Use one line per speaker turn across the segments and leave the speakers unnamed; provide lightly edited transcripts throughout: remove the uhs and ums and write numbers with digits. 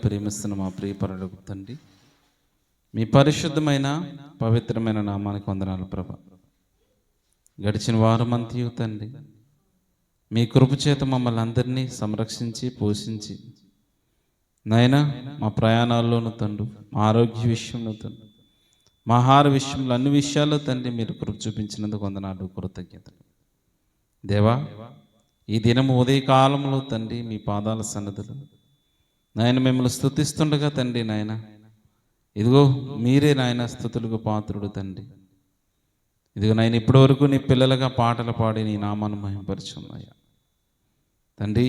ప్రేమిస్తున్న మా ప్రియ పరలోకపు తండ్రి, మీ పరిశుద్ధమైన పవిత్రమైన నామానికి వందనాలు ప్రభా. గడిచిన వారమంతయు తండ్రి, మీ కృప చేత మమ్మల్ని అందరినీ సంరక్షించి పోషించి నాయనా, మా ప్రయాణాల్లోనూ తండ్రి, మా ఆరోగ్య విషయంలో తండ్రి, మా ఆహార విషయంలో అన్ని విషయాల్లో తండ్రి మీరు కృప చూపించినందుకు వందనాలు, కృతజ్ఞతలు. దేవా, ఈ దినము ఉదయకాలంలో తండ్రి మీ పాదాల సన్నిధులు నాయన మిమ్మల్ని స్తుతిస్తుండగా తండ్రి, నాయన ఇదిగో మీరే నాయన స్తుతులకు పాత్రుడు తండ్రి. ఇదిగో నాయన ఇప్పటి వరకు నీ పిల్లలుగా పాటలు పాడి నీ నామాన్ని మహిమపరుచున్నాయా తండ్రి.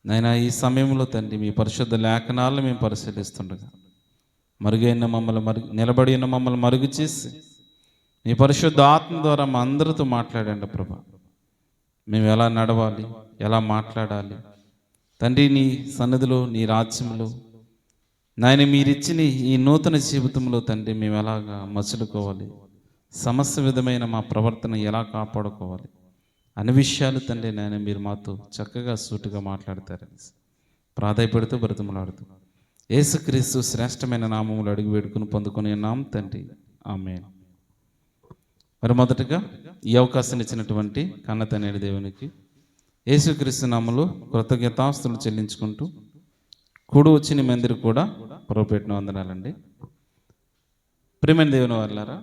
నాయన ఈ సమయంలో తండ్రి మీ పరిశుద్ధ లేఖనాలను మేము పరిశీలిస్తుండగా మరుగైన మమ్మల్ని నిలబడి ఉన్న మమ్మల్ని మరుగు చేసి మీ పరిశుద్ధ ఆత్మ ద్వారా మా అందరితో మాట్లాడండి ప్రభా. మేము ఎలా నడవాలి, ఎలా మాట్లాడాలి తండ్రి, నీ సన్నిధిలో, నీ రాజ్యంలో నాయన మీరిచ్చిన ఈ నూతన జీవితంలో తండ్రి మేము ఎలాగా మసులుకోవాలి, సమస్త విధమైన మా ప్రవర్తన ఎలా కాపాడుకోవాలి అన్ని విషయాలు తండ్రి నాయన మీరు మాతో చక్కగా సూటుగా మాట్లాడతారని ప్రాధాయపడుతూ బ్రతిమలాడుతూ యేసుక్రీస్తు శ్రేష్టమైన నామములు అడిగి వేడుకుని పొందుకునే నామం తండ్రి, ఆమేన్. మరి మొదటగా ఈ అవకాశం ఇచ్చినటువంటి కన్నతనేడు దేవునికి యేసుక్రీస్తు నామములో కృతజ్ఞతాస్తులు చెల్లించుకుంటూ కూడి వచ్చిన మీ అందరూ కూడా ప్రభుపేటన వందనాలండి. ప్రియమైన దేవుని వారలారా,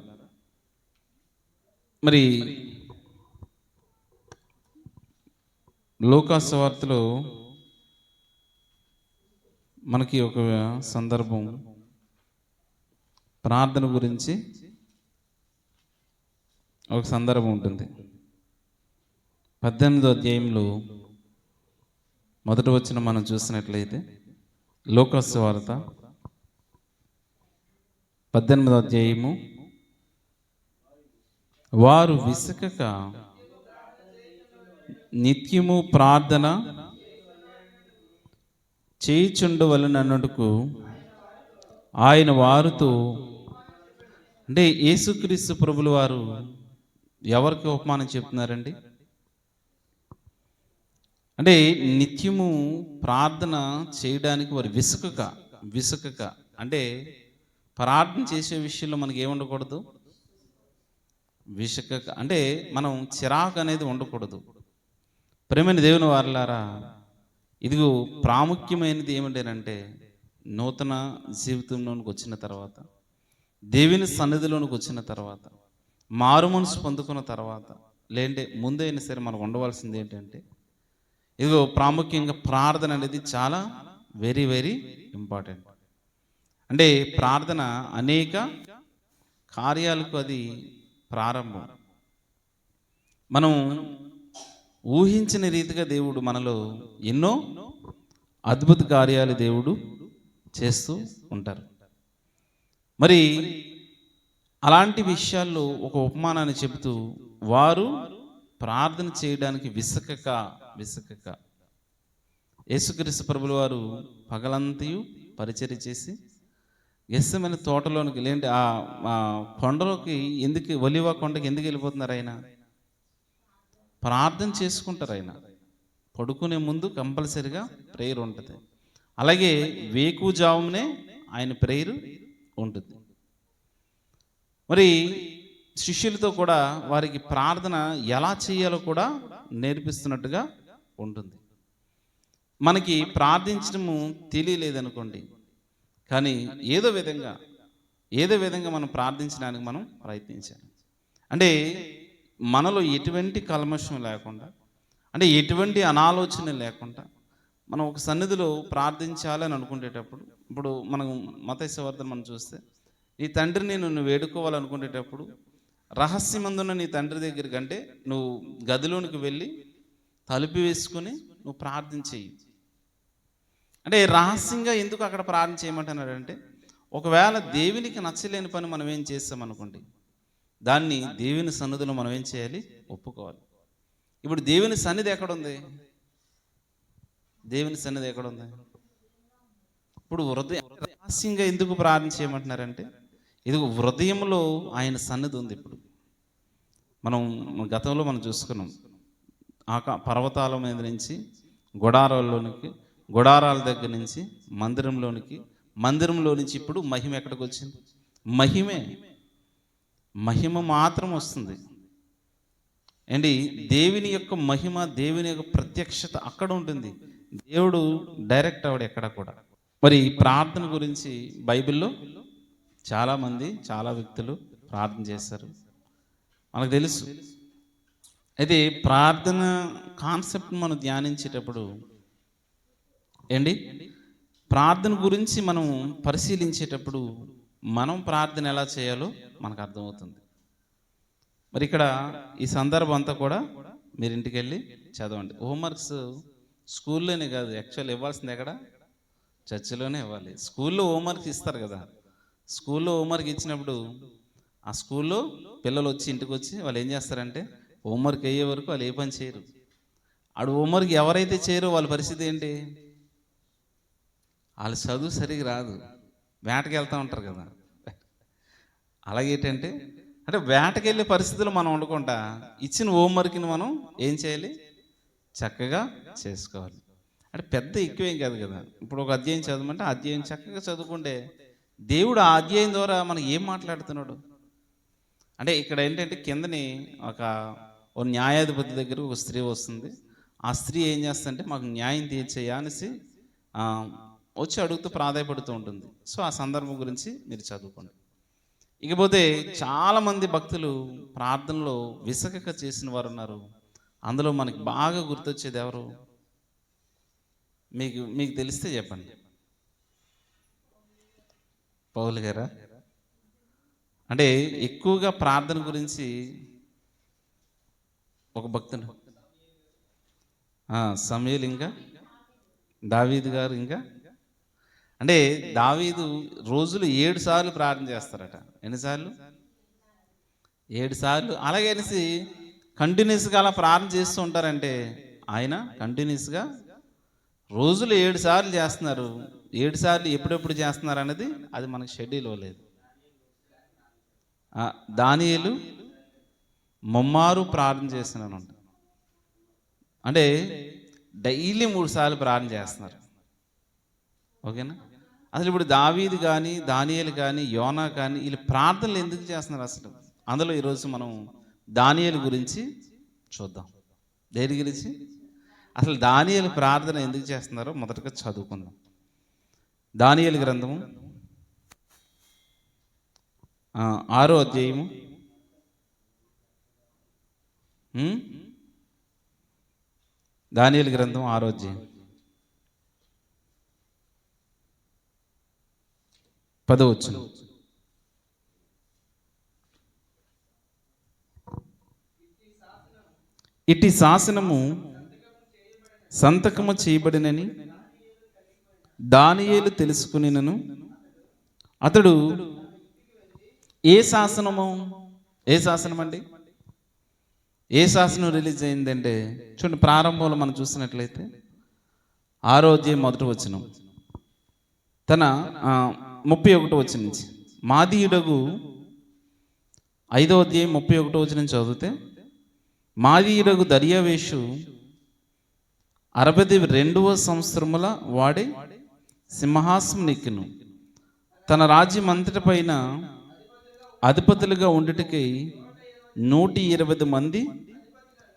మరి లూకా సువార్తలో మనకి ఒక సందర్భం ప్రార్థన గురించి ఒక సందర్భం ఉంటుంది. 18వ అధ్యాయంలో మొదటి వచనం మనం చూసినట్లయితే లూకా సువార్త 18వ అధ్యాయము, వారు విసుకక నిత్యము ప్రార్థన చేయుచుండవలనన్నట్టుకు ఆయన వారితో, అంటే యేసుక్రీస్తు ప్రభులు వారు ఎవరికి ఉపమానం చెప్తున్నారండి? అంటే నిత్యము ప్రార్థన చేయడానికి వారు విసుకక అంటే ప్రార్థన చేసే విషయంలో మనకి ఏముండకూడదు? విసుకక అంటే మనం చిరాకు అనేది ఉండకూడదు. ప్రేమైన దేవుని వారలారా, ఇదిగో ప్రాముఖ్యమైనది ఏమిటంటే నూతన జీవితంలోనికి వచ్చిన తర్వాత, దేవుని సన్నిధిలోనికి వచ్చిన తర్వాత, మారు మనసు పొందుకున్న తర్వాత, లేదంటే ముందైనా సరే మనకు ఉండవలసింది ఏంటంటే ఇదిగో ప్రాముఖ్యంగా ప్రార్థన అనేది చాలా వెరీ వెరీ ఇంపార్టెంట్. అంటే ప్రార్థన అనేక కార్యాలకు అది ప్రారంభం. మనం ఊహించిన రీతిగా దేవుడు మనలో ఎన్నో అద్భుత కార్యాలు దేవుడు చేస్తూ ఉంటారు. మరి అలాంటి విషయాల్లో ఒక ఉపమానాన్ని చెబుతూ వారు ప్రార్థన చేయడానికి విసుకక యేసుక్రీస్తు ప్రభుల వారు పగలంతయు పరిచర్య చేసి గెత్సేమనే తోటలోనికి, లేండి ఆ కొండలోకి ఎందుకు, ఒలీవ కొండకి ఎందుకు వెళ్ళిపోతున్నారు? ఆయన ప్రార్థన చేసుకుంటారు. ఆయన పడుకునే ముందు కంపల్సరిగా ప్రేయర్ ఉంటుంది. అలాగే వేకువజామునే ఆయన ప్రేయర్ ఉంటుంది. మరి శిష్యులతో కూడా వారికి ప్రార్థన ఎలా చేయాలో కూడా నేర్పిస్తున్నట్టుగా ఉంటుంది. మనకి ప్రార్థించడము తెలియలేదనుకోండి, కానీ ఏదో విధంగా మనం ప్రార్థించడానికి మనం ప్రయత్నించాలి. అంటే మనలో ఎటువంటి కల్మషం లేకుండా, అంటే ఎటువంటి అనాలోచన లేకుండా మనం ఒక సన్నిధిలో ప్రార్థించాలని అనుకునేటప్పుడు, ఇప్పుడు మనం మత్తయి సువార్త మనం చూస్తే, నీ తండ్రిని నువ్వు వేడుకోవాలనుకునేటప్పుడు రహస్యమందున్న నీ తండ్రి దగ్గరికి, అంటే నువ్వు గదిలోనికి వెళ్ళి తలుపు వేసుకొని నువ్వు ప్రార్థన చెయ్యి. అంటే రహస్యంగా ఎందుకు అక్కడ ప్రార్థన చేయమంటున్నాడంటే, ఒకవేళ దేవునికి నచ్చలేని పని మనం ఏం చేస్తామనుకోండి, దాన్ని దేవుని సన్నిధిలో మనం ఏం చేయాలి? ఒప్పుకోవాలి. ఇప్పుడు దేవుని సన్నిధి ఎక్కడుంది? దేవుని సన్నిధి ఎక్కడుంది? ఇప్పుడు రహస్యంగా ఎందుకు ప్రార్థన చేయమంటున్నారంటే, ఇది హృదయంలో ఆయన సన్నిధి ఉంది. ఇప్పుడు మనం గతంలో మనం చూసుకున్నాం, పర్వతాల మీద నుంచి గుడారాల్లోనికి గుడారాల దగ్గర నుంచి మందిరంలో నుంచి ఇప్పుడు మహిమ ఎక్కడికి వచ్చింది? మహిమే, మహిమ మాత్రం వస్తుంది ఏంటి? దేవుని యొక్క మహిమ, దేవుని యొక్క ప్రత్యక్షత అక్కడ ఉంటుంది. దేవుడు డైరెక్ట్ అవడు ఎక్కడ కూడా. మరి ప్రార్థన గురించి బైబిల్లో చాలామంది, చాలా వ్యక్తులు ప్రార్థన చేస్తారు, మనకు తెలుసు. అయితే ప్రార్థన కాన్సెప్ట్ మనం ధ్యానించేటప్పుడు ఏంటి, ప్రార్థన గురించి మనం పరిశీలించేటప్పుడు మనం ప్రార్థన ఎలా చేయాలో మనకు అర్థమవుతుంది. మరి ఇక్కడ ఈ సందర్భం అంతా కూడా మీరు ఇంటికి వెళ్ళి చదవండి. హోంవర్క్స్ స్కూల్లోనే కాదు, యాక్చువల్ ఇవ్వాల్సింది ఎక్కడ? చర్చిలోనే ఇవ్వాలి. స్కూల్లో హోంవర్క్ ఇస్తారు కదా, స్కూల్లో హోంవర్క్ ఇచ్చినప్పుడు ఆ స్కూల్లో పిల్లలు వచ్చి ఇంటికి వచ్చి వాళ్ళు ఏం చేస్తారంటే హోంవర్క్ అయ్యే వరకు వాళ్ళు ఏ పని చేయరు. ఆడు హోంవర్క్ ఎవరైతే చేయరో వాళ్ళ పరిస్థితి ఏంటి? వాళ్ళ చదువు సరిగా రాదు, వేటకి వెళ్తూ ఉంటారు కదా. అలాగేంటంటే అంటే వేటకెళ్ళే పరిస్థితులు మనం ఉండకుండా ఇచ్చిన హోంవర్క్ని మనం ఏం చేయాలి? చక్కగా చేసుకోవాలి. అంటే పెద్ద ఎక్కువేం కాదు కదా. ఇప్పుడు ఒక అధ్యాయం చదవమంటే ఆ అధ్యాయం చక్కగా చదువుకుంటే దేవుడు ఆ అధ్యాయం ద్వారా మనకి ఏం మాట్లాడుతున్నాడు అంటే ఇక్కడ ఏంటంటే కిందని ఓ న్యాయాధిపతి దగ్గర ఒక స్త్రీ వస్తుంది. ఆ స్త్రీ ఏం చేస్తుందంటే మాకు న్యాయం తీర్చేయా అనేసి వచ్చి అడుగుతూ ప్రాధాయపడుతూ ఉంటుంది. సో ఆ సందర్భం గురించి మీరు చదువుకోండి. ఇకపోతే చాలామంది భక్తులు ప్రార్థనలో విసకక చేసిన వారు ఉన్నారు. అందులో మనకి బాగా గుర్తొచ్చేది ఎవరు? మీకు తెలిస్తే చెప్పండి. పౌలు గారా? అంటే ఎక్కువగా ప్రార్థన గురించి ఒక భక్తుడు సమూయేలు, ఇంకా దావీదు గారు, ఇంకా అంటే దావీదు రోజులు 7 సార్లు ప్రార్థన చేస్తారట. ఎన్నిసార్లు? 7 సార్లు. అలాగేసి కంటిన్యూస్గా అలా ప్రార్థన చేస్తూ ఉంటారంటే ఆయన కంటిన్యూస్గా రోజులు 7 సార్లు చేస్తున్నారు. 7 సార్లు ఎప్పుడెప్పుడు చేస్తున్నారు అనేది అది మనకు షెడ్యూల్ అవ్వలేదు. దానియేలు ముమ్మారు ప్రార్థన చేస్తున్నాను అంటే డైలీ 3 సార్లు ప్రార్థన చేస్తున్నారు. ఓకేనా? అసలు ఇప్పుడు దావీదు కానీ, దానియేలు కానీ, యోనా కానీ వీళ్ళు ప్రార్థనలు ఎందుకు చేస్తున్నారు అసలు? అందులో ఈరోజు మనం దానియేలు గురించి చూద్దాం. దేని గురించి? అసలు దానియేలు ప్రార్థన ఎందుకు చేస్తున్నారో మొదటగా చదువుకుందాం. దానియేలు గ్రంథము 6వ అధ్యాయము దానియేలు గ్రంథం 6వ అధ్యాయం 10వ వచనం. ఇట్టి శాసనము సంతకము చేయబడినని దానియేలు తెలుసుకునినను అతడు ఏ శాసనం అండి? ఏ శాసనం రిలీజ్ అయిందంటే చూడండి, ప్రారంభంలో మనం చూసినట్లయితే 6వ అధ్యాయం 1వ వచనం తన 31వ వచనం నుంచి మాదీయుడగు 5వ అధ్యాయం 31వ వచనం చదివితే మాదీయుడగు దర్యావేషు 62వ సంవత్సరముల వాడే సింహాసనం నెక్కెను. తన రాజ్యం అంతటి పైన అధిపతులుగా ఉండుటకై 120 మంది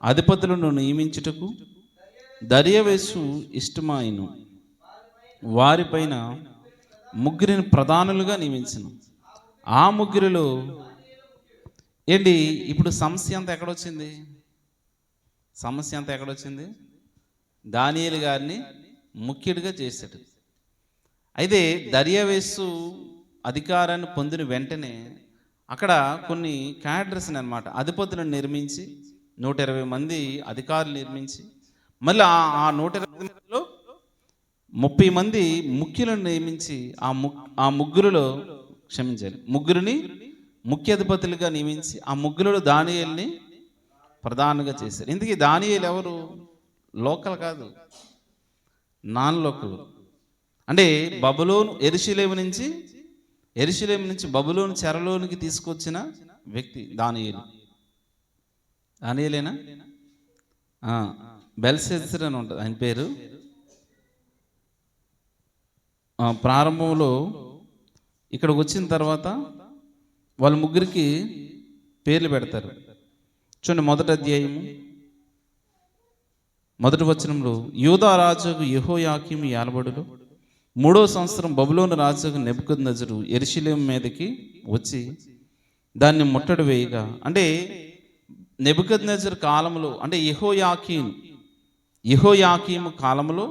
అధిపతులను నియమించుటకు దర్యావేషు ఇష్టమాయను. వారిపైన 3 ప్రధానులుగా నియమించను. ఆ 3లో ఏంటి ఇప్పుడు సమస్య అంతా ఎక్కడొచ్చింది? సమస్య అంతా ఎక్కడొచ్చింది? దానియేలు గారిని ముఖ్యుడిగా చేశాడు. అయితే దర్యావేషు అధికారాన్ని పొందిన వెంటనే అక్కడ కొన్ని క్యాడర్స్ని అనమాట అధిపతులను నిర్మించి 120 మంది అధికారులు నిర్మించి మళ్ళీ ఆ 120 మందిలో 30 మంది ముఖ్యులను నియమించి ఆ ముగ్గురులో క్షమించాలి 3 ముఖ్య అధిపతులుగా నియమించి ఆ 3లో దానియేలుని ప్రధానంగా చేశారు. ఇందుకే దానియేలు ఎవరు? లోకల్ కాదు, నాన్ లోకల్. అంటే బబులోను యెరూషలేము నుంచి బబులోను చెరలోనికి తీసుకొచ్చిన వ్యక్తి దానియేలు. దానియేలేనా? బెల్షస్సర్ అని ఉంటుంది ఆయన పేరు. ప్రారంభంలో ఇక్కడికి వచ్చిన తర్వాత వాళ్ళ ముగ్గురికి పేర్లు పెడతారు. చూడండి, మొదటి అధ్యాయము మొదటి వచనంలో, యూదా రాజుకు యెహోయాకీము ఏలబడులో 3వ సంవత్సరం బబులోను రాజుకు నెబుకద్నెజరు యెరూషలేము మీదకి వచ్చి దాన్ని ముట్టడి వేయగా, అంటే నెబుకద్నెజరు కాలంలో, అంటే యెహోయాకీము కాలంలో,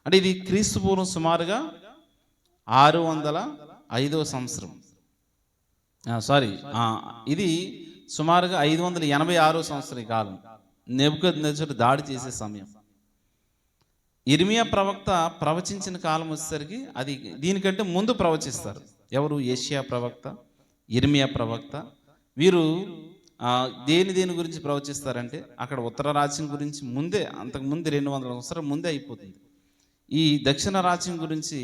అంటే ఇది క్రీస్తు పూర్వం సుమారుగా 605వ సంవత్సరం, ఇది సుమారుగా 586వ సంవత్సరం కాలం. నెబుకద్నెజరు దాడి చేసే సమయం. ఇర్మియా ప్రవక్త ప్రవచించిన కాలం వచ్చేసరికి అది దీనికంటే ముందు ప్రవచిస్తారు. ఎవరు? యెషయా ప్రవక్త, ఇర్మియా ప్రవక్త. వీరు దేని గురించి ప్రవచిస్తారంటే అక్కడ ఉత్తర రాజ్యం గురించి ముందే, అంతకుముందు 200 సంవత్సరాల ముందే అయిపోతుంది. ఈ దక్షిణ రాజ్యం గురించి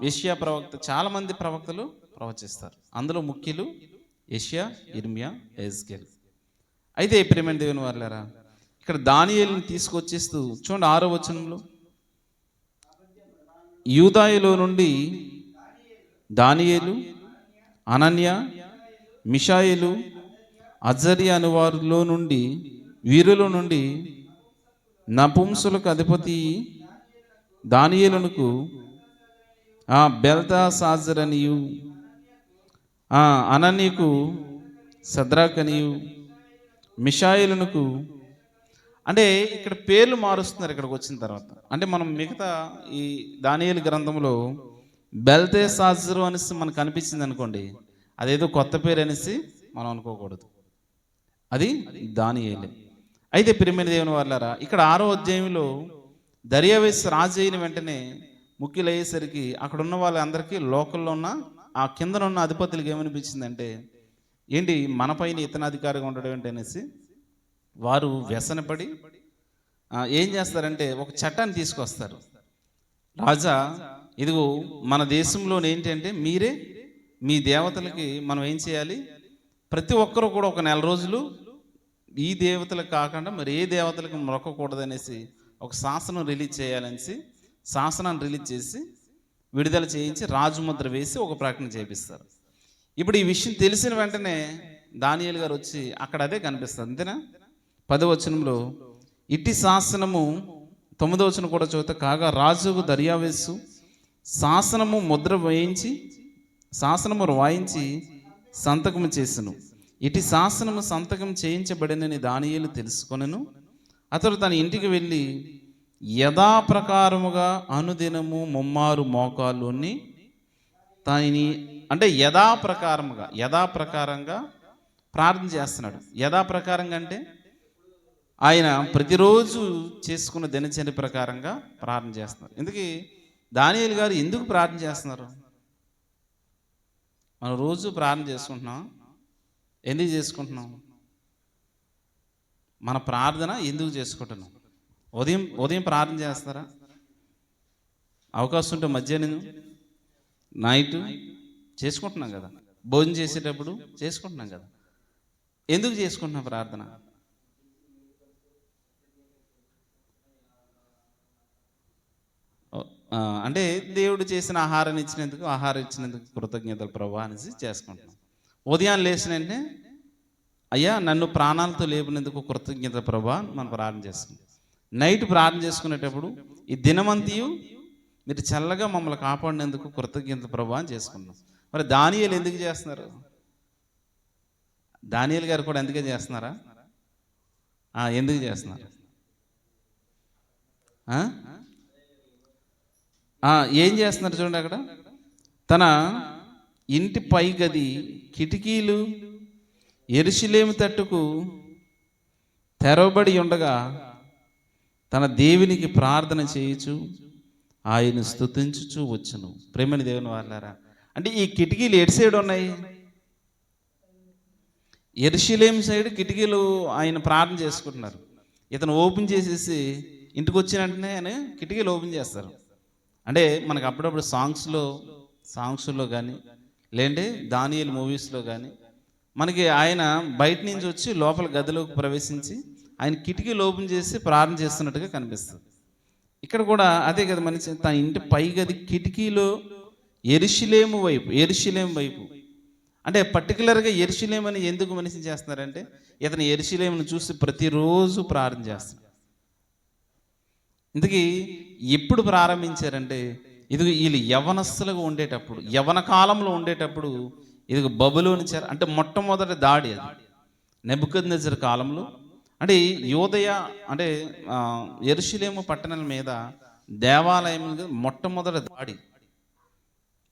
యెషయా ప్రవక్త, చాలామంది ప్రవక్తలు ప్రవచిస్తారు. అందులో ముఖ్యులు యెషయా, ఇర్మియా, యెజ్కేల్. అయితే ప్రియమైన దేవుని వారలారా, ఇక్కడ దానియేలుని తీసుకొచ్చేస్తూ చూడండి 6వ వచనంలో, యూదాయలో నుండి దానియేలు, అనన్య, మిషాయేలు, అజర్యా అను వారిలో నుండి, వీరులో నుండి నపుంసులకు అధిపతి దానియేలునకు బెల్తషాజర్ అనియు, అనన్యకు షద్రక్ అనియు, మిషాయేలునకు, అంటే ఇక్కడ పేర్లు మారుస్తున్నారు ఇక్కడికి వచ్చిన తర్వాత. అంటే మనం మిగతా ఈ దానియేలు గ్రంథంలో బెల్తషాజరు అనేసి మనకు అనిపించింది అనుకోండి, అదేదో కొత్త పేరు అనేసి మనం అనుకోకూడదు, అది దానియేలే. అయితే ప్రియమైన దేవుని వారలారా, ఇక్కడ 6వ అధ్యాయంలో దర్యావేషు రాజు అయిన వెంటనే ముఖ్యులు అయ్యేసరికి అక్కడ ఉన్న వాళ్ళందరికీ, లోకల్లో ఉన్న ఆ కిందన ఉన్న అధిపతులకు ఏమనిపించిందంటే, ఏంటి మన పైన ఇతని అధికారిగా ఉండడం ఏంటి అనేసి వారు వ్యసనపడి ఏం చేస్తారంటే ఒక చట్టాన్ని తీసుకొస్తారు. రాజా, ఇదిగో మన దేశంలో ఏంటంటే మీరే మీ దేవతలకి మనం ఏం చేయాలి, ప్రతి ఒక్కరూ కూడా ఒక 4 రోజులు ఈ దేవతలకు కాకుండా మరి ఏ దేవతలకు మొక్కకూడదనేసి ఒక శాసనం రిలీజ్ చేయాలనేసి శాసనాన్ని రిలీజ్ చేసి విడుదల చేయించి రాజుముద్ర వేసి ఒక ప్రకటన చేపిస్తారు. ఇప్పుడు ఈ విషయం తెలిసిన వెంటనే దానియేలు గారు వచ్చి అక్కడ అదే కనిపిస్తుంది, అంతేనా? 10వ వచనంలో, ఇట్టి శాసనము 9వ వచనం కూడా చదువుతా, కాగా రాజుకు దర్యావేషు శాసనము వాయించి సంతకము చేసెను. ఇటు శాసనము సంతకం చేయించబడినని దానియేలు తెలుసుకొనెను. అతడు తన ఇంటికి వెళ్ళి యథాప్రకారముగా అనుదినము ముమ్మారు మోకాళ్ళుని దానిని, అంటే యథాప్రకారంగా ప్రార్థన చేస్తున్నాడు. యథాప్రకారంగా అంటే ఆయన ప్రతిరోజు చేసుకున్న దినచర్య ప్రకారంగా ప్రార్థన చేస్తున్నారు. ఎందుకు దానియేలు గారు ఎందుకు ప్రార్థన చేస్తున్నారు? మనం రోజు ప్రార్థన చేసుకుంటున్నాం, ఎందుకు చేసుకుంటున్నాం? మన ప్రార్థన ఎందుకు చేసుకుంటున్నాం? ఉదయం ప్రార్థన చేస్తారా? అవకాశం ఉంటే మధ్యాహ్నం, నైట్ చేసుకుంటున్నాం కదా, భోజనం చేసేటప్పుడు చేసుకుంటున్నాం కదా. ఎందుకు చేసుకుంటున్నాం ప్రార్థన? అంటే దేవుడు చేసిన ఆహారం ఇచ్చినందుకు కృతజ్ఞతలు ప్రభువా అనేసి చేసుకుంటున్నాం. ఉదయాన్ని లేచిన వెంటనే, అయ్యా నన్ను ప్రాణాలతో లేపినందుకు కృతజ్ఞతలు ప్రభువా మనం ప్రార్థన చేసుకుంటాం. నైట్ ప్రార్థన చేసుకునేటప్పుడు, ఈ దినమంతియు మీరు చల్లగా మమ్మల్ని కాపాడినందుకు కృతజ్ఞతలు ప్రభువా అని చేసుకున్నాం. మరి దానియేలు ఎందుకు చేస్తున్నారు? దానియేలు గారు కూడా ఎందుకే చేస్తున్నారా? ఎందుకు చేస్తున్నారు? ఏం చేస్తున్నారు చూడండి, అక్కడ తన ఇంటి పై గది కిటికీలు యెరూషలేము తట్టుకు తెరవబడి ఉండగా తన దేవునికి ప్రార్థన చేయుచు ఆయన స్తుతించుచు వచ్చును. ప్రేమని దేవుని వారలారా, అంటే ఈ కిటికీలు ఎటు సైడ్ ఉన్నాయి? యెరూషలేము సైడ్ కిటికీలు ఆయన ప్రార్థన చేసుకుంటున్నారు. ఇతను ఓపెన్ చేసేసి ఇంటికి వచ్చిన వెంటనే ఆయన కిటికీలు ఓపెన్ చేస్తారు. అంటే మనకు అప్పుడప్పుడు సాంగ్స్లో కానీ లేదంటే దానియేలు మూవీస్లో కానీ మనకి ఆయన బయట నుంచి వచ్చి లోపల గదిలోకి ప్రవేశించి ఆయన కిటికీలు ఓపెన్ చేసి ప్రార్థన చేస్తున్నట్టుగా కనిపిస్తుంది. ఇక్కడ కూడా అదే కదా మనిషి తన ఇంటి పై గది కిటికీలో ఎరుషలేము వైపు అంటే పర్టికులర్గా ఎరుషలేమని ఎందుకు మనిషి చేస్తున్నారంటే ఇతను ఎరుషలేమును చూసి ప్రతిరోజు ప్రార్థన చేస్తాడు. ఇందుకీ ఎప్పుడు ప్రారంభించారంటే ఇది వీళ్ళు యవనస్తులుగా ఉండేటప్పుడు, యవన కాలంలో ఉండేటప్పుడు ఇది బబులోని చెర అంటే మొట్టమొదటి దాడి అది నెబుకద్నెజర్ కాలంలో. అంటే యోదయ అంటే యెరూషలేము పట్టణాల మీద దేవాలయం మీద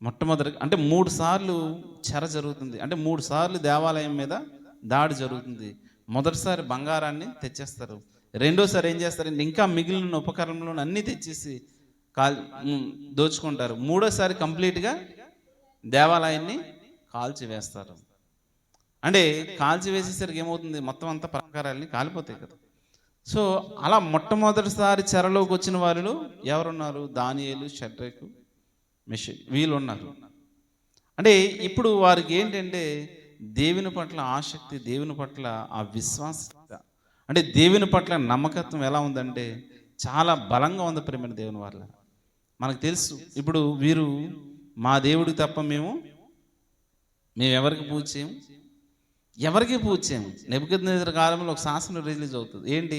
మొట్టమొదటి అంటే 3 సార్లు చెర జరుగుతుంది. అంటే 3 సార్లు దేవాలయం మీద దాడి జరుగుతుంది. మొదటిసారి బంగారాన్ని తెచ్చేస్తారు, రెండోసారి ఏం చేస్తారంటే ఇంకా మిగిలిన ఉపకరణలను అన్నీ తెచ్చేసి దోచుకుంటారు, మూడోసారి కంప్లీట్గా దేవాలయాన్ని కాల్చివేస్తారు. అంటే కాల్చివేసేసరికి ఏమవుతుంది, మొత్తం అంతా ప్రాకారాలని కాలిపోతాయి కదా. సో అలా మొట్టమొదటిసారి చెరలోకి వచ్చిన వారిలో ఎవరున్నారు? దానియేలు, షడ్రకు, మెషక్ వీళ్ళు ఉన్నారు. అంటే ఇప్పుడు వారికి ఏంటంటే దేవుని పట్ల ఆసక్తి, దేవుని పట్ల ఆ విశ్వాసత, అంటే దేవుని పట్ల నమ్మకత్వం ఎలా ఉందంటే చాలా బలంగా ఉంది. ప్రేమైన దేవుని వల్ల మనకు తెలుసు. ఇప్పుడు వీరు మా దేవుడికి తప్ప మేము ఎవరికి పూజ చేయము, ఎవరికి పూజ చేయము. నెబుకద్నెజర్ కాలంలో ఒక శాసనం రిలీజ్ అవుతుంది. ఏంటి,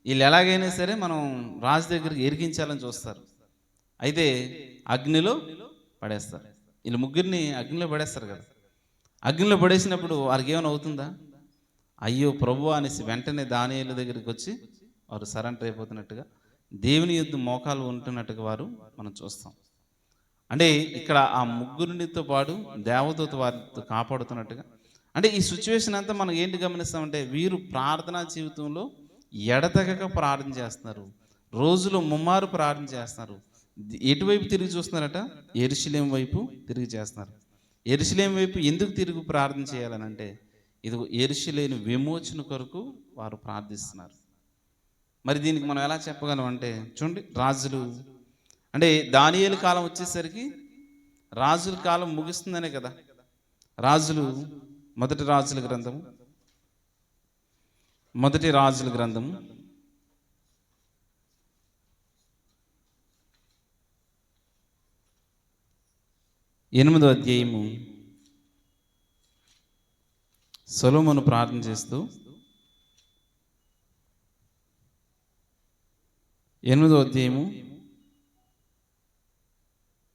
వీళ్ళు ఎలాగైనా సరే మనం రాజు దగ్గరికి ఎరిగించాలని చూస్తారు. అయితే అగ్నిలో పడేస్తారు. వీళ్ళు ముగ్గురిని అగ్నిలో పడేస్తారు కదా. అగ్నిలో పడేసినప్పుడు వారికి ఏమైనా అవుతుందా? అయ్యో ప్రభు అనేసి వెంటనే దానియేలు దగ్గరికి వచ్చి వారు సరెండర్ అయిపోతున్నట్టుగా, దేవుని యుద్ధ మోకాలు ఉంటున్నట్టుగా వారు మనం చూస్తాం. అంటే ఇక్కడ ఆ ముగ్గురితో పాటు దేవదూత వారితో కాపాడుతున్నట్టుగా. అంటే ఈ సిచ్యువేషన్ అంతా మనం ఏంటి గమనిస్తామంటే వీరు ప్రార్థనా జీవితంలో ఎడతెగక ప్రార్థన చేస్తున్నారు, రోజులో ముమ్మారు ప్రార్థన చేస్తున్నారు. ఎటువైపు తిరిగి చూస్తున్నారట? యెరూషలేము వైపు తిరిగి చేస్తున్నారు. యెరూషలేము వైపు ఎందుకు తిరిగి ప్రార్థన చేయాలనంటే ఇది యెరూషలేము విమోచన కొరకు వారు ప్రార్థిస్తున్నారు. మరి దీనికి మనం ఎలా చెప్పగలం అంటే చూడండి, రాజులు అంటే దానియేలు కాలం వచ్చేసరికి రాజుల కాలం ముగిస్తుందనే కదా. రాజులు మొదటి రాజుల గ్రంథము 8వ అధ్యాయము సొలొమోను ప్రార్థన చేస్తూ 8వ అధ్యాయము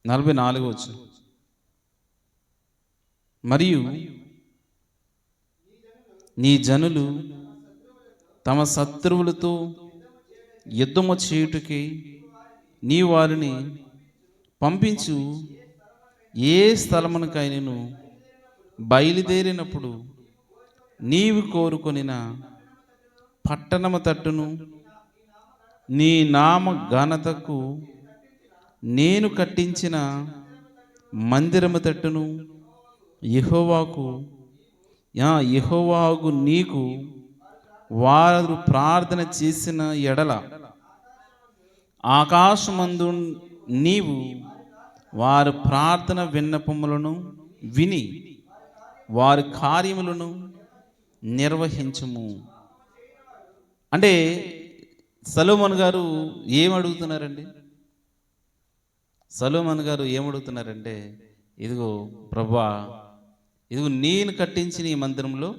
44వ వచనం. మరియు నీ జనులు తమ శత్రువులతో యుద్ధము చేయుటకి నీ వారిని పంపించు, ఏ స్థలమునకైనను బయలుదేరినప్పుడు నీవు కోరుకొనిన పట్టణము తట్టును నీ నామ ఘనతకు నేను కట్టించిన మందిరము తట్టును యెహోవాకు నీకు వారు ప్రార్థన చేసిన ఎడల ఆకాశమందు నీవు వారి ప్రార్థన విన్నపములను విని వారి కార్యములను నిర్వహించుము. అంటే సొలొమోను గారు ఏమడుగుతున్నారండి? సొలొమోను గారు ఏమడుగుతున్నారంటే ఇదిగో ప్రభువా, ఇదిగో నేను కట్టించిన ఈ మందిరంలో,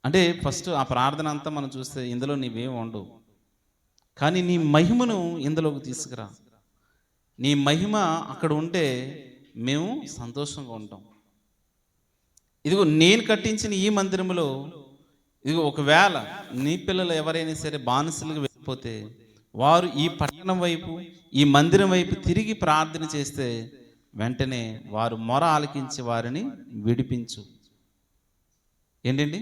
అంటే ఫస్ట్ ఆ ప్రార్థన అంతా మనం చూస్తే ఇందులో నీవేం ఉండవు, కానీ నీ మహిమను ఇందులోకి తీసుకురా. నీ మహిమ అక్కడ ఉంటే మేము సంతోషంగా ఉంటాం. ఇదిగో నేను కట్టించిన ఈ మందిరంలో, ఇదిగో ఒకవేళ నీ పిల్లలు ఎవరైనా సరే బానిసలుగా వెళ్ళిపోతే వారు ఈ పట్టణం వైపు, ఈ మందిరం వైపు తిరిగి ప్రార్థన చేస్తే వెంటనే వారు మొర ఆలకించి వారిని విడిపించు. ఏంటండి?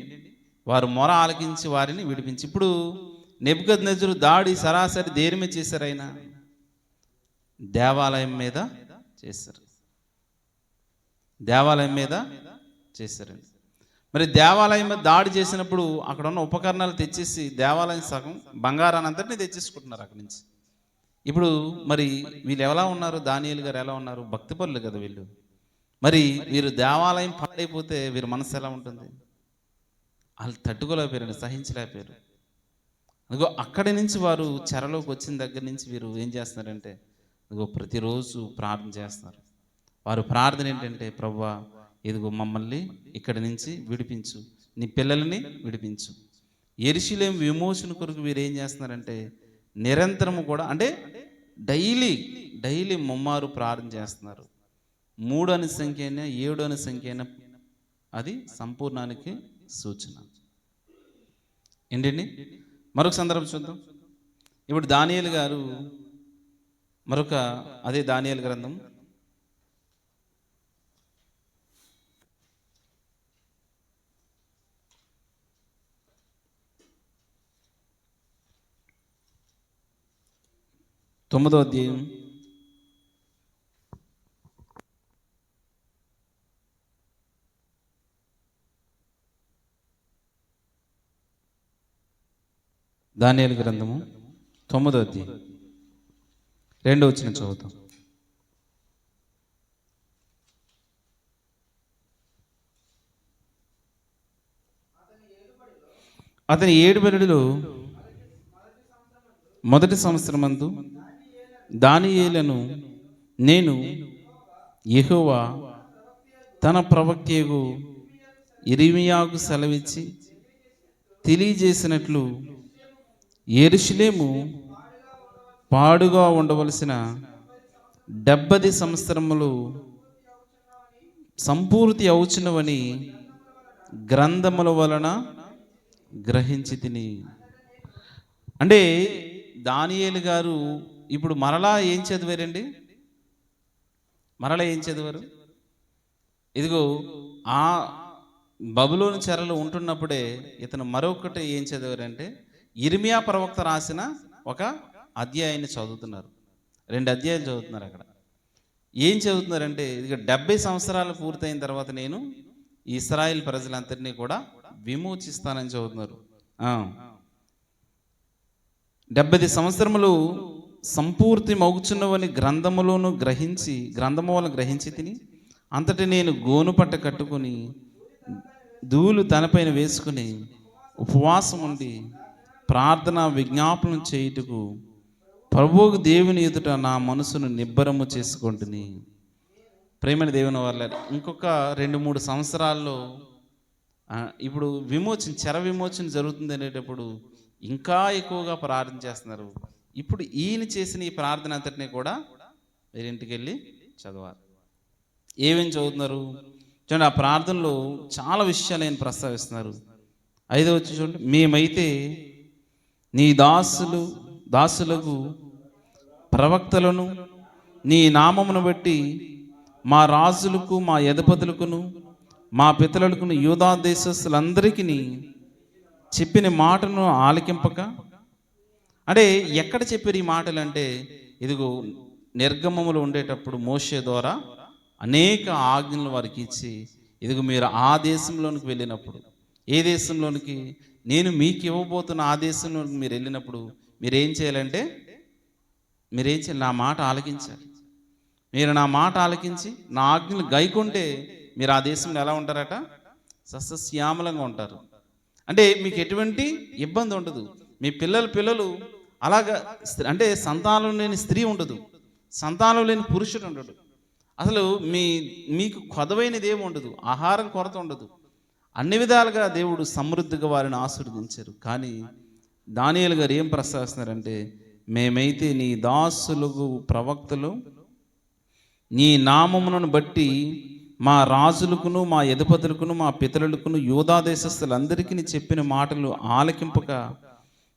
వారు మొర ఆలకించి వారిని విడిపించి. ఇప్పుడు నెబుకద్నెజరు దాడి సరాసరి దేని మీద చేశారు? ఆయన దేవాలయం మీద చేశారు. దేవాలయం మీద చేశారండి. మరి దేవాలయం మీద దాడి చేసినప్పుడు అక్కడ ఉన్న ఉపకరణాలు తెచ్చేసి దేవాలయం సగం బంగారాన్ని అంతటినీ తెచ్చేసుకుంటున్నారు అక్కడి నుంచి. ఇప్పుడు మరి వీళ్ళు ఎలా ఉన్నారు? దానియేలు గారు ఎలా ఉన్నారు? భక్తిపరులు కదా వీళ్ళు. మరి వీరు దేవాలయం పాడైపోతే వీరి మనసు ఎలా ఉంటుంది? వాళ్ళు తట్టుకోలేకపోయారు, సహించలేకపోయారు. ఇదిగో అక్కడి నుంచి వారు చెరలోకి వచ్చిన దగ్గర నుంచి వీరు ఏం చేస్తున్నారంటే ఇదిగో ప్రతిరోజు ప్రార్థన చేస్తున్నారు. వారు ప్రార్థన ఏంటంటే, ప్రభువా ఇదిగో మమ్మల్ని ఇక్కడి నుంచి విడిపించు, నీ పిల్లల్ని విడిపించు. యెరూషలేము విమోచన కొరకు వీరు ఏం చేస్తున్నారంటే నిరంతరము కూడా అంటే డైలీ ముమ్మారు ప్రార్థన చేస్తున్నారు. 3 అనే సంఖ్య అయినా 7 అనే సంఖ్య అయినా అది సంపూర్ణానికి సూచన ఏంటండి. మరొక సందర్భం చూద్దాం. ఇప్పుడు దానియేలు గారు అదే దానియేలు గ్రంథం 9వ అధ్యాయం 9వ అధ్యాయం 2వ వచనం చదువుతాం. అతని ఏడుబడిలో మొదటి సంవత్సరమందు దానియేలును నేను యెహోవా తన ప్రవక్తయగు యిర్మీయాకు సెలవిచ్చి తెలియజేసినట్లు యెరూషలేము పాడుగా ఉండవలసిన 70 సంవత్సరములు సంపూర్తి అవుచున్నవని గ్రంథముల వలన గ్రహించి తిని. అంటే దానియేలు గారు ఇప్పుడు మరలా ఏం చదివారండి? ఇదిగో ఆ బబులోను చెరలో ఉంటున్నప్పుడే ఇతను మరొకటి ఏం చదివారంటే యిర్మీయా ప్రవక్త రాసిన ఒక అధ్యాయాన్ని చదువుతున్నారు. 2 అధ్యాయాలు చదువుతున్నారు. అక్కడ ఏం చదువుతున్నారంటే ఇదిగో 70 సంవత్సరాలు పూర్తయిన తర్వాత నేను ఇశ్రాయేల్ ప్రజలందరినీ కూడా విమోచిస్తానని చదువుతున్నారు. 70 సంవత్సరములు సంపూర్తి మౌచున్నవని గ్రంథము వలన గ్రహించి తిని అంతటి నేను గోను పట్ట కట్టుకుని ధూళి తనపైన వేసుకుని ఉపవాసం ఉండి ప్రార్థన విజ్ఞాపనం చేయుటకు ప్రభువు దేవుని ఎదుట నా మనసును నిబ్బరము చేసుకుంటుని. ప్రేమైన దేవుని వల్ల ఇంకొక 2-3 సంవత్సరాల్లో ఇప్పుడు చెర విమోచన జరుగుతుంది అనేటప్పుడు ఇంకా ఎక్కువగా ప్రార్థన చేస్తున్నారు. ఇప్పుడు ఈయన చేసిన ఈ ప్రార్థన అంతటినీ కూడా మీరు ఇంటికి వెళ్ళి చదవాలి. ఏమేమి చదువుతున్నారు చూడండి. ఆ ప్రార్థనలో చాలా విషయాలు ఆయన ప్రస్తావిస్తున్నారు. 5వ వచనం చూడండి. మేమైతే నీ దాసులకు ప్రవక్తలను నీ నామమును బట్టి మా రాజులకు మా అధిపతులకును మా పితరులకును యూదా దేశస్తులందరికీ చెప్పిన మాటను ఆలకింపక. అంటే ఎక్కడ చెప్పారు ఈ మాటలు అంటే ఇదిగో నిర్గమములు ఉండేటప్పుడు మోషే ద్వారా అనేక ఆజ్ఞలు వారికి ఇచ్చి ఇదిగో మీరు ఆ దేశంలోనికి వెళ్ళినప్పుడు, ఏ దేశంలోనికి నేను మీకు ఇవ్వబోతున్న ఆ దేశంలోనికి మీరు వెళ్ళినప్పుడు మీరేం చేయాలంటే నా మాట ఆలకించాలి. మీరు నా మాట ఆలకించి నా ఆజ్ఞలు గైకుంటే మీరు ఆ దేశంలో ఎలా ఉంటారట? సస్యశ్యామలంగా ఉంటారు. అంటే మీకు ఎటువంటి ఇబ్బంది ఉండదు. మీ పిల్లలు అలాగా అంటే సంతానం లేని స్త్రీ ఉండదు, సంతానం లేని పురుషుడు ఉండడు. అసలు మీకు కొదవైనది ఏమి ఉండదు, ఆహారం కొరత ఉండదు. అన్ని విధాలుగా దేవుడు సమృద్ధిగా వారిని ఆశీర్వదించారు. కానీ దానియేలు గారు ఏం ప్రస్తావిస్తున్నారంటే మేమైతే నీ దాసులకు ప్రవక్తలు నీ నామమును బట్టి మా రాజులకును మా అధిపతులకును మా పితరులకును యూదా దేశస్తులందరికీ చెప్పిన మాటలు ఆలకింపక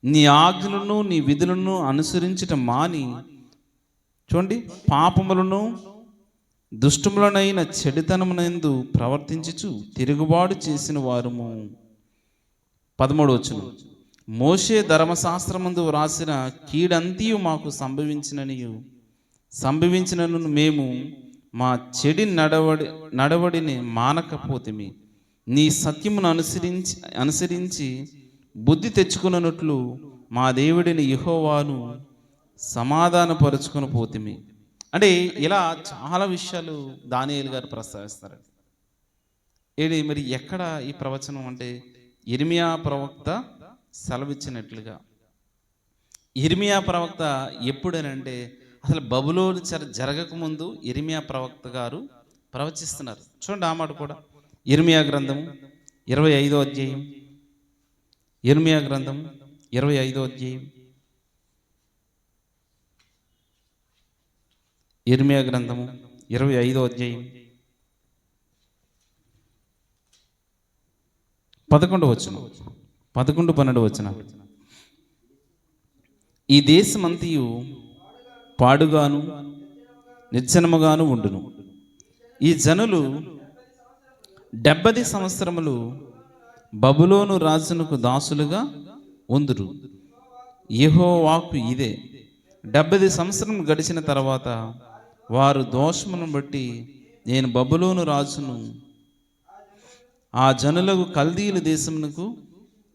నీ ఆజ్ఞలను నీ విధులను అనుసరించటం మాని చూడండి పాపములను దుష్టములనైన చెడుతనమునందు ప్రవర్తించుచు తిరుగుబాటు చేసిన వారము. 13వ వచనం. మోషే ధర్మశాస్త్రమందు వ్రాసిన కీడంతియు మాకు సంభవించినను మేము మా చెడి నడవడిని మానకపోతిమి. నీ సత్యమును అనుసరించి బుద్ధి తెచ్చుకున్నట్లు మా దేవుడిని యెహోవాను సమాధానపరుచుకొని పోతిమి. అంటే ఇలా చాలా విషయాలు దానియేలు గారు ప్రస్తావిస్తారు. మరి ఎక్కడ ఈ ప్రవచనం అంటే యిర్మీయా ప్రవక్త సెలవిచ్చినట్లుగా ఇర్మియా ప్రవక్త ఎప్పుడనంటే అసలు బబులోను జరగకముందు ఇర్మియా ప్రవక్త గారు ప్రవచిస్తున్నారు. చూడండి ఆ మాట కూడా. ఇర్మియా గ్రంథము 25వ అధ్యాయం, ఇర్మియా గ్రంథం 25వ అధ్యాయం, ఇర్మియా గ్రంథము 25వ అధ్యాయం 11 వచనం, 11-12 వచనం. ఈ దేశమంతయు పాడుగాను నిర్జనముగాను ఉండును. ఈ జనులు 70 సంవత్సరములు బబులోను రాజునకు దాసులుగా ఉందురు. యెహోవా వాక్కు ఇదే. 70 సంవత్సరం గడిచిన తర్వాత వారు దోషమును బట్టి నేను బబులోను రాజును ఆ జనులకు కల్దీయుల దేశమునకు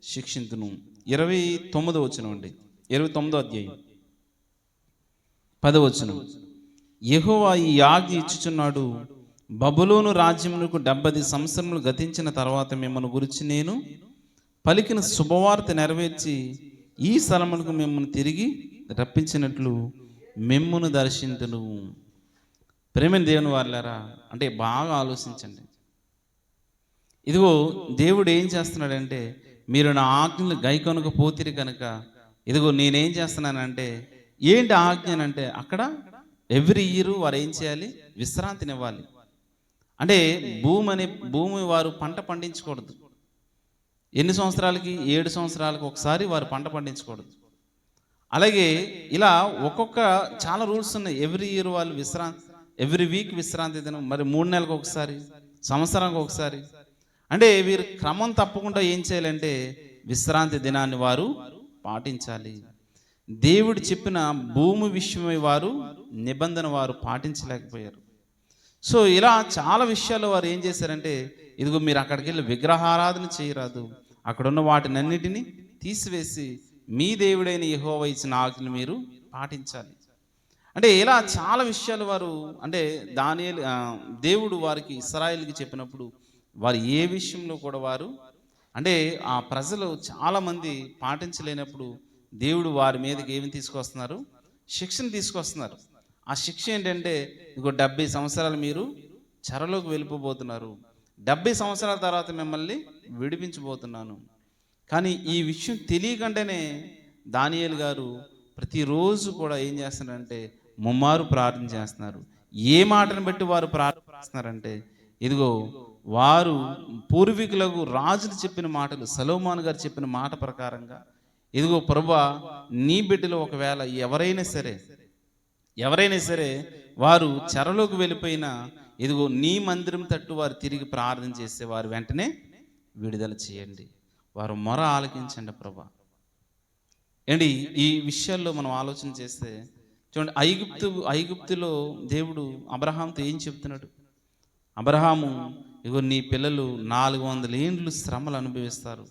శిక్షింతును. 29వ వచనం అండి, 29వ అధ్యాయం 10వ వచనం. యెహోవా ఈ ఆజ్ఞ ఇచ్చుచున్నాడు, బబులోను రాజ్యమునకు 70 సంవత్సరములు గతించిన తర్వాత మిమ్మల్ని గురించి నేను పలికిన శుభవార్త నెరవేర్చి ఈ స్థలమునకు మిమ్మల్ని తిరిగి రప్పించినట్లు మిమ్మును దర్శింతును. ప్రేమ దేవుని వారలారా, అంటే బాగా ఆలోచించండి. ఇదిగో దేవుడు ఏం చేస్తున్నాడంటే, మీరు నా ఆజ్ఞలు గైకొనకపోతిరి కనుక ఇదిగో నేనేం చేస్తున్నానంటే, ఏంటి ఆజ్ఞనంటే అక్కడ ఎవ్రీ ఇయర్ వారు ఏం చేయాలి? విశ్రాంతినివ్వాలి. అంటే భూమి వారు పంట పండించకూడదు. ఎన్ని సంవత్సరాలకి? 7 సంవత్సరాలకు ఒకసారి వారు పంట పండించకూడదు. అలాగే ఇలా ఒక్కొక్క చాలా రూల్స్ ఉన్నాయి. ఎవ్రీ ఇయర్ వాళ్ళు ఎవ్రీ వీక్ విశ్రాంతి దినం, మరి 3 నెలలకు ఒకసారి, సంవత్సరానికి ఒకసారి. అంటే వీరు క్రమం తప్పకుండా ఏం చేయాలంటే విశ్రాంతి దినాన్ని వారు పాటించాలి. దేవుడు చెప్పిన భూమి విషయమై వారు నిబంధన వారు పాటించలేకపోయారు. సో ఇలా చాలా విషయాలు వారు ఏం చేశారంటే, ఇదిగో మీరు అక్కడికి వెళ్ళి విగ్రహారాధన చేయరాదు, అక్కడున్న వాటినన్నిటినీ తీసివేసి మీ దేవుడైన యెహోవా ఇచ్చిన ఆజ్ఞలు మీరు పాటించాలి. అంటే ఇలా చాలా విషయాలు వారు, అంటే దేవుడు వారికి ఇశ్రాయేలుకి చెప్పినప్పుడు వారు ఏ విషయంలో కూడా వారు, అంటే ఆ ప్రజలు చాలామంది పాటించలేనప్పుడు దేవుడు వారి మీదకి ఏమి తీసుకొస్తున్నారు? శిక్షను తీసుకొస్తున్నారు. ఆ శిక్ష ఏంటంటే, ఇదిగో 70 సంవత్సరాలు మీరు చెరలోకి వెళ్ళిపోబోతున్నారు, 70 సంవత్సరాల తర్వాత మిమ్మల్ని విడిపించబోతున్నాను. కానీ ఈ విషయం తెలియకుండానే దానియేలు గారు ప్రతిరోజు కూడా ఏం చేస్తున్నారంటే ముమ్మారు ప్రార్థన చేస్తున్నారు. ఏ మాటను బట్టి వారు ప్రార్థిస్తున్నారంటే, ఇదిగో వారు పూర్వీకులకు రాజులు చెప్పిన మాటలు, సొలొమోను గారు చెప్పిన మాట ప్రకారంగా, ఇదిగో ప్రభువా నీ బిడ్డలు ఒకవేళ ఎవరైనా సరే వారు చెరలోకి వెళ్ళిపోయినా, ఇదిగో నీ మందిరం తట్టు వారు తిరిగి ప్రార్థన చేస్తే వారు వెంటనే విడుదల చేయండి, వారు మొర ఆలకించండి ప్రభా. ఏంటి ఈ విషయాల్లో మనం ఆలోచన చేస్తే చూడండి, ఐగుప్తులో దేవుడు అబ్రహాంతో ఏం చెప్తున్నాడు? అబ్రహాము, ఇగో నీ పిల్లలు 400 ఏండ్లు శ్రమలు అనుభవిస్తారు,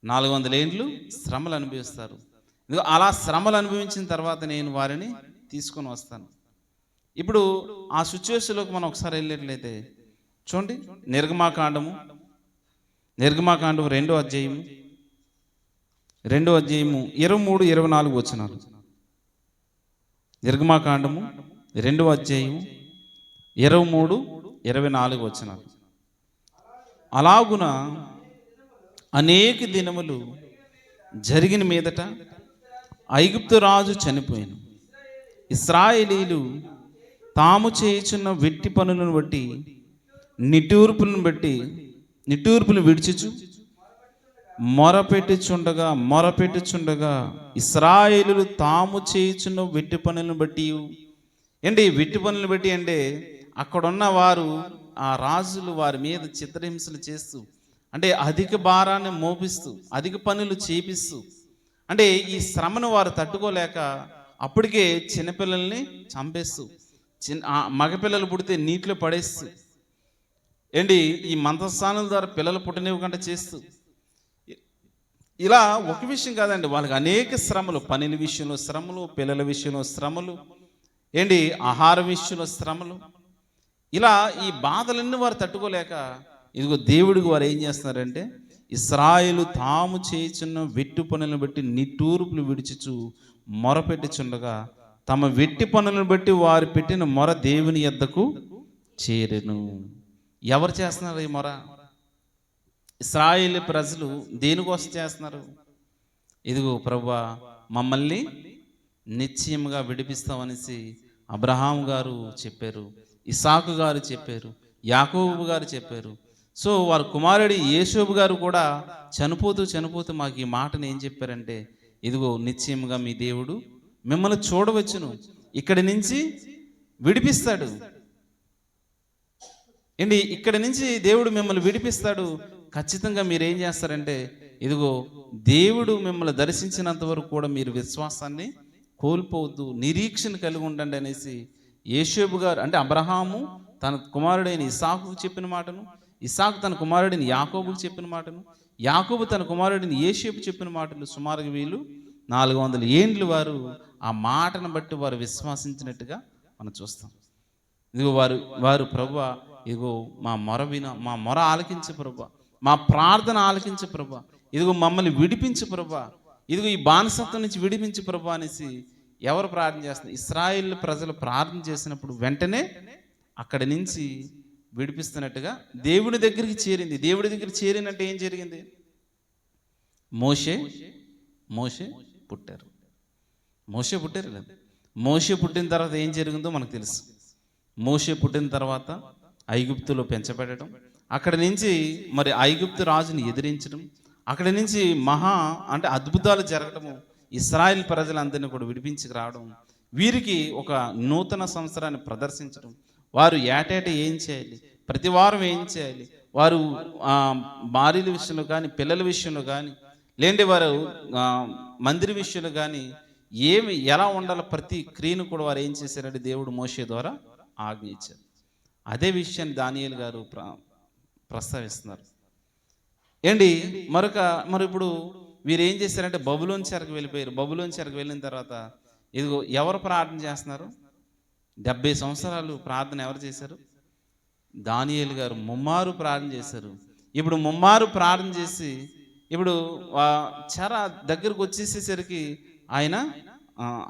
400 ఏండ్లు శ్రమలు అనుభవిస్తారు. ఇదిగో అలా శ్రమలు అనుభవించిన తర్వాత నేను వారిని తీసుకొని వస్తాను. ఇప్పుడు ఆ సిచ్యువేషన్లోకి మనం ఒకసారి వెళ్ళినట్లయితే చూడండి, నిర్గమాకాండము 2వ అధ్యాయము 23-24 వచనాలు. నిర్గమాకాండము 2వ అధ్యాయము 23-24 వచనాలు. అలాగున అనేక దినములు జరిగిన మీదట ఐగుప్తు రాజు చనిపోయాను. ఇశ్రాయేలీలు తాము చేయుచున్న వెట్టి పనులను బట్టి నిట్టూర్పులను విడిచుచు మొరపెట్టుచుండగా ఇశ్రాయేలీలు తాము చేయుచున్న వెట్టి పనులను బట్టి, ఏంటి వెట్టి పనులను బట్టి అంటే అక్కడున్న వారు, ఆ రాజులు వారి మీద చిత్రహింసలు చేస్తూ, అంటే అధిక భారాన్ని మోపిస్తూ, అధిక పనులు చేపిస్తూ, అంటే ఈ శ్రమను వారు తట్టుకోలేక అప్పటికే చిన్నపిల్లల్ని చంపేస్తూ, మగపిల్లలు పుడితే నీటిలో పడేస్తూ, ఏంటి ఈ మంత్రస్థానాల ద్వారా పిల్లలు పుట్టనివ్వకుండా చేస్తూ, ఇలా ఒక విషయం కాదండి, వాళ్ళకి అనేక శ్రమలు, పనుల విషయంలో శ్రమలు, పిల్లల విషయంలో శ్రమలు, ఏంటి ఆహార విషయంలో శ్రమలు, ఇలా ఈ బాధలన్నీ వారు తట్టుకోలేక ఇదిగో దేవుడికి వారు ఏం చేస్తున్నారంటే ఇశ్రాయేలు తాము చేయుచున్న వెట్టు పనులను బట్టి నిట్టూర్పులు విడిచుచు మొరపెట్టుచుండగా తమ వెట్టి పనులను బట్టి వారు పెట్టిన మొర దేవుని యొద్దకు చేరెను. ఎవరు చేస్తున్నారు ఈ మొర? ఇశ్రాయేలు ప్రజలు దేనికోసం చేస్తున్నారు? ఇదిగో ప్రభువా, మమ్మల్ని నిశ్చయముగా విడిపిస్తామనేసి అబ్రహాం గారు చెప్పారు, ఇసాకు గారు చెప్పారు, యాకోబు గారు చెప్పారు. సో వారి కుమారుడి యేషోబు గారు కూడా చనిపోతూ మాకు ఈ మాటను ఏం చెప్పారంటే, ఇదిగో నిశ్చయముగా మీ దేవుడు మిమ్మల్ని చూడవచ్చును, ఇక్కడి నుంచి విడిపిస్తాడు. ఏంటి, ఇక్కడి నుంచి దేవుడు మిమ్మల్ని విడిపిస్తాడు. ఖచ్చితంగా మీరు ఏం చేస్తారంటే, ఇదిగో దేవుడు మిమ్మల్ని దర్శించినంత వరకు కూడా మీరు విశ్వాసాన్ని కోల్పోవద్దు, నిరీక్షణ కలిగి ఉండండి అనేసి యేషోబు గారు, అంటే అబ్రహాము తన కుమారుడైన ఇసాకుకు చెప్పిన మాటను, ఇసాకు తన కుమారుడిని యాకోబుకు చెప్పిన మాటను, యాకోబు తన కుమారుడిని యేషోబు చెప్పిన మాటలు సుమారుగా వీళ్ళు 400 ఏండ్లు వారు ఆ మాటను బట్టి వారు విశ్వసించినట్టుగా మనం చూస్తాం. ఇదిగో వారు ప్రభువా, ఇదిగో మా మొర ఆలకించు ప్రభువా, మా ప్రార్థన ఆలకించు ప్రభువా, ఇదిగో మమ్మల్ని విడిపించు ప్రభువా, ఇదిగో ఈ బానిసత్వం నుంచి విడిపించు ప్రభువా అనేసి ఎవరు ప్రార్థన చేస్తున్నారు? ఇశ్రాయేలు ప్రజలు ప్రార్థన చేసినప్పుడు వెంటనే అక్కడి నుంచి విడిపిస్తున్నట్టుగా దేవుడి దగ్గరికి చేరింది. దేవుడి దగ్గర చేరినట్టు ఏం జరిగింది? మోషే పుట్టారు. మోషే పుట్టారు కదా. మోషే పుట్టిన తర్వాత ఏం జరిగిందో మనకు తెలుసు. మోషే పుట్టిన తర్వాత ఐగుప్తులో పెంచబడటం, అక్కడి నుంచి మరి ఐగుప్తు రాజుని ఎదిరించడం, అక్కడి నుంచి అంటే అద్భుతాలు జరగడము, ఇశ్రాయేల్ ప్రజలందరినీ కూడా విడిపించి రావడం, వీరికి ఒక నూతన సంవత్సరాన్ని ప్రదర్శించడం, వారు ఏటేట ఏం చేయాలి, ప్రతి వారం ఏం చేయాలి, వారు భార్యల విషయంలో కానీ పిల్లల విషయంలో కానీ లేదంటే వారు మందిర విషయంలో కానీ ఎలా ఉండాలో ప్రతి క్రియను కూడా వారు ఏం చేశారంటే దేవుడు మోషే ద్వారా ఆజ్ఞ ఇచ్చారు. అదే విషయాన్ని దానియేలు గారు ప్రస్తావిస్తున్నారు. ఏంటి మరి ఇప్పుడు వీరు ఏం చేశారంటే బబులోను చెరకు వెళ్ళిపోయారు. బబులోను చెరకు వెళ్ళిన తర్వాత ఇదిగో ఎవరు ప్రార్థన చేస్తున్నారు? 70 సంవత్సరాలు ప్రార్థన ఎవరు చేశారు? దానియేలు గారు ముమ్మారు ప్రార్థన చేశారు. ఇప్పుడు ముమ్మారు ప్రార్థన చేసి ఇప్పుడు చెర దగ్గరకు వచ్చేసేసరికి ఆయన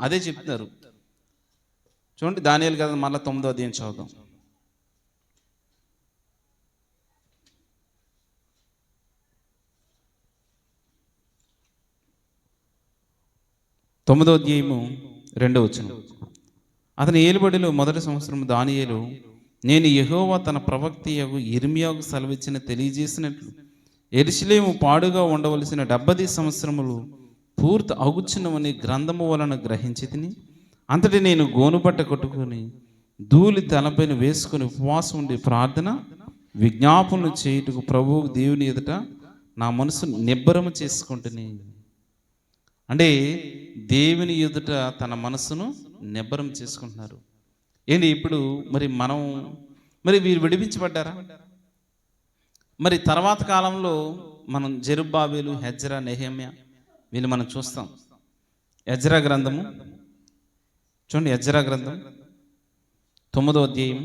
అదే చెప్తున్నారు. చూడండి, దానియేలు గారు మళ్ళీ 9వ అధ్యాయం చదువుదాం. 9వ అధ్యాయము 2వ వచనం. అతని ఏలుబడిలో మొదటి సంవత్సరం దానియేలు, నేను యెహోవా తన ప్రవక్తయగు యిర్మీయాకు సెలవిచ్చిన తెలియజేసినట్లు యెరూషలేము పాడుగా ఉండవలసిన 70 సంవత్సరములు పూర్తి అగుచున్నవని గ్రంథము వలన గ్రహించి తిని, అంతటి నేను గోనుబట్ట కట్టుకొని ధూళి తలపైన వేసుకుని ఉపవాసం ఉండి ప్రార్థన విజ్ఞాపనలు చేయుటకు ప్రభువు దేవుని ఎదుట నా మనసు నిబ్బరము చేసుకుంటుని. అంటే దేవుని ఎదుట తన మనసును నిబ్బరం చేసుకుంటున్నారు. ఏంటి ఇప్పుడు మరి వీరు విడిపించబడ్డారా? మరి తర్వాత కాలంలో మనం జెరుబ్బాబెలు, హెజ్రా, నెహెమ్యా వీళ్ళు మనం చూస్తాం. ఎజ్రా గ్రంథము చూడండి, ఎజ్రా గ్రంథం 9వ అధ్యాయం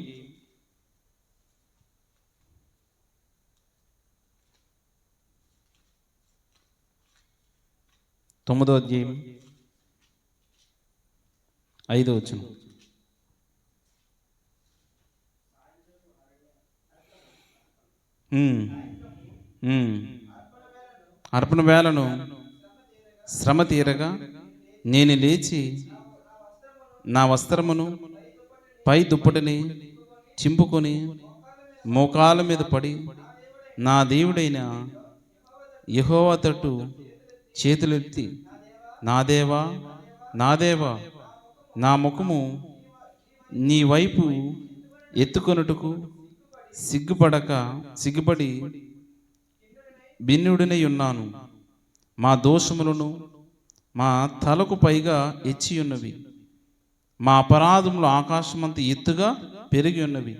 9వ అధ్యాయం 5వ వచనం. అర్పణ వేళను శ్రమ తీరగా నేను లేచి నా వస్త్రమును పై దుప్పటిని చింపుకొని మోకాళ్ళ మీద పడి నా దేవుడైన యెహోవా తట్టు చేతులెత్తి, నా దేవా నా దేవా, నా ముఖము నీ వైపు ఎత్తుకొనుటకు సిగ్గుపడి భిన్నుడినై ఉన్నాను. మా దోషములను మా తలకు పైగా ఎచ్చి ఉన్నవి, మా అపరాధములు ఆకాశమంత ఎత్తుగా పెరిగి ఉన్నవి.